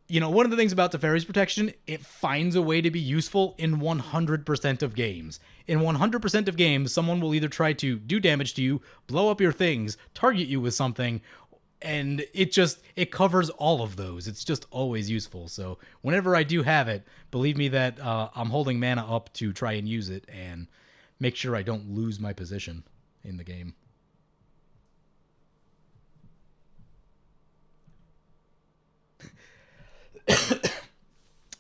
You know, one of the things about Teferi's protection, it finds a way to be useful in 100% of games. In 100% of games, someone will either try to do damage to you, blow up your things, target you with something, and it covers all of those. It's just always useful. So whenever I do have it, believe me that I'm holding mana up to try and use it and make sure I don't lose my position in the game.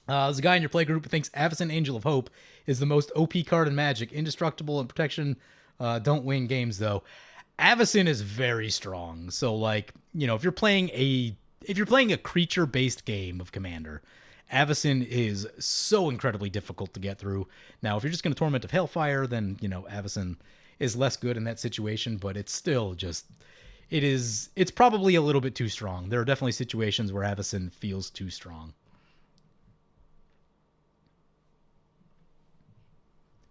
There's a guy in your playgroup who thinks Avacyn Angel of Hope is the most OP card in Magic. Indestructible and protection don't win games, though. Avacyn is very strong. So, like, you know, if you're playing a creature-based game of Commander, Avacyn is so incredibly difficult to get through. Now, if you're just going to Torment of Hailfire, then, you know, Avacyn is less good in that situation, but it's still just... It's probably a little bit too strong. There are definitely situations where Avacyn feels too strong.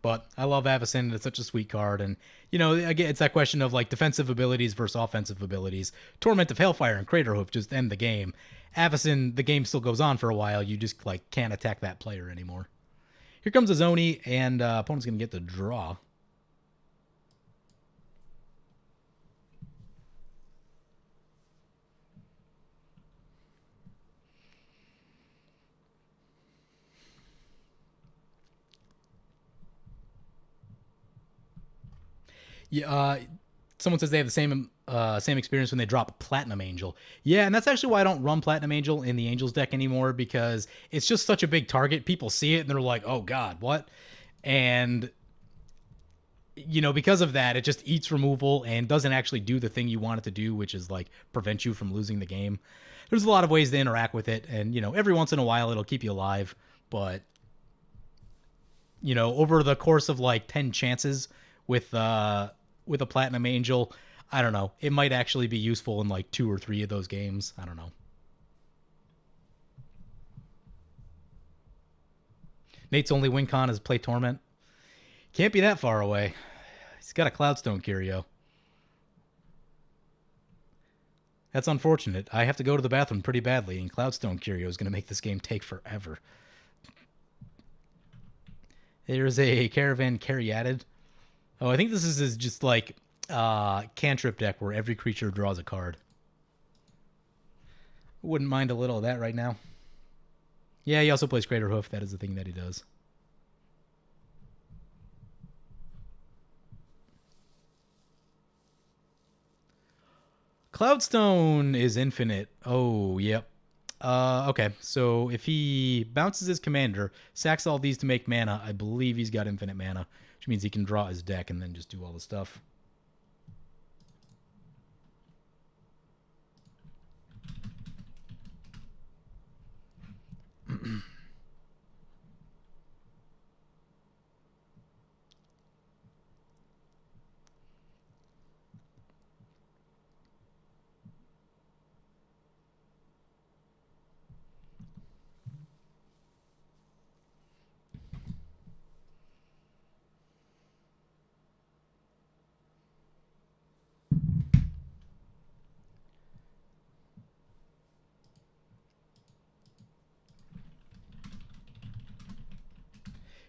But I love Avacyn. It's such a sweet card. And, you know, again, it's that question of, like, defensive abilities versus offensive abilities. Torment of Hailfire and Craterhoof just end the game. Avacyn, the game still goes on for a while. You just, like, can't attack that player anymore. Here comes a Zoni, and opponent's going to get the draw. Yeah, someone says they have the same experience when they drop Platinum Angel. Yeah, and that's actually why I don't run Platinum Angel in the Angels deck anymore, because it's just such a big target. People see it and they're like, "Oh God, what?" And you know, because of that, it just eats removal and doesn't actually do the thing you want it to do, which is like prevent you from losing the game. There's a lot of ways to interact with it, and you know, every once in a while it'll keep you alive, but you know, over the course of like 10 chances with a Platinum Angel, I don't know. It might actually be useful in like 2 or 3 of those games. I don't know. Nate's only win con is play Torment. Can't be that far away. He's got a Cloudstone Curio. That's unfortunate. I have to go to the bathroom pretty badly, and Cloudstone Curio is going to make this game take forever. There's a Caravan Caryatid. Oh, I think this is just like cantrip deck where every creature draws a card. Wouldn't mind a little of that right now. Yeah, he also plays Craterhoof. That is the thing that he does. Cloudstone is infinite. Oh, yep. Okay, so if he bounces his commander, sacks all these to make mana, I believe he's got infinite mana, which means he can draw his deck and then just do all the stuff.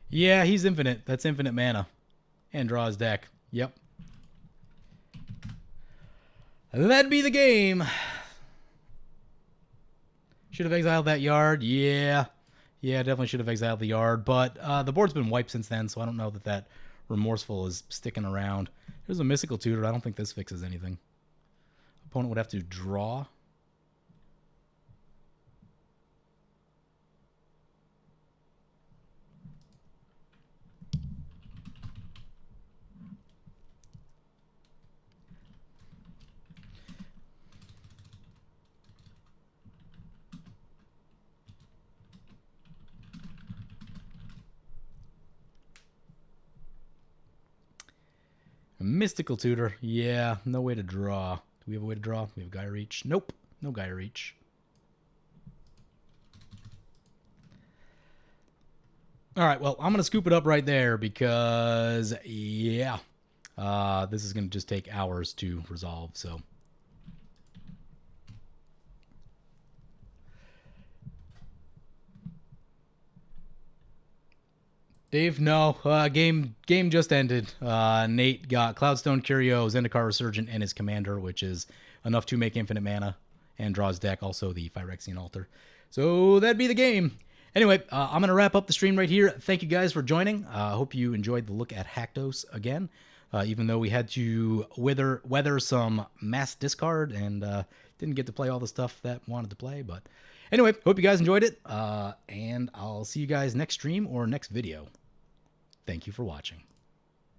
Yeah, he's infinite. That's infinite mana. And draw his deck. Yep. That'd be the game. Should have exiled that yard. Yeah. Yeah, definitely should have exiled the yard. But the board's been wiped since then, so I don't know that that Remorseful is sticking around. There's a Mystical Tutor. I don't think this fixes anything. Opponent would have to draw. Mystical Tutor. Yeah, no way to draw. Do we have a way to draw? We have Gaia Reach. Nope. No Gaia Reach. All right, well, I'm going to scoop it up right there because, yeah, this is going to just take hours to resolve, so. Dave, no. Game just ended. Nate got Cloudstone Curio, Zendikar Resurgent, and his commander, which is enough to make infinite mana and draw his deck, also the Phyrexian Altar. So that'd be the game. Anyway, I'm going to wrap up the stream right here. Thank you guys for joining. I hope you enjoyed the look at Haktos again, even though we had to weather some mass discard and didn't get to play all the stuff that wanted to play. But anyway, hope you guys enjoyed it, and I'll see you guys next stream or next video. Thank you for watching.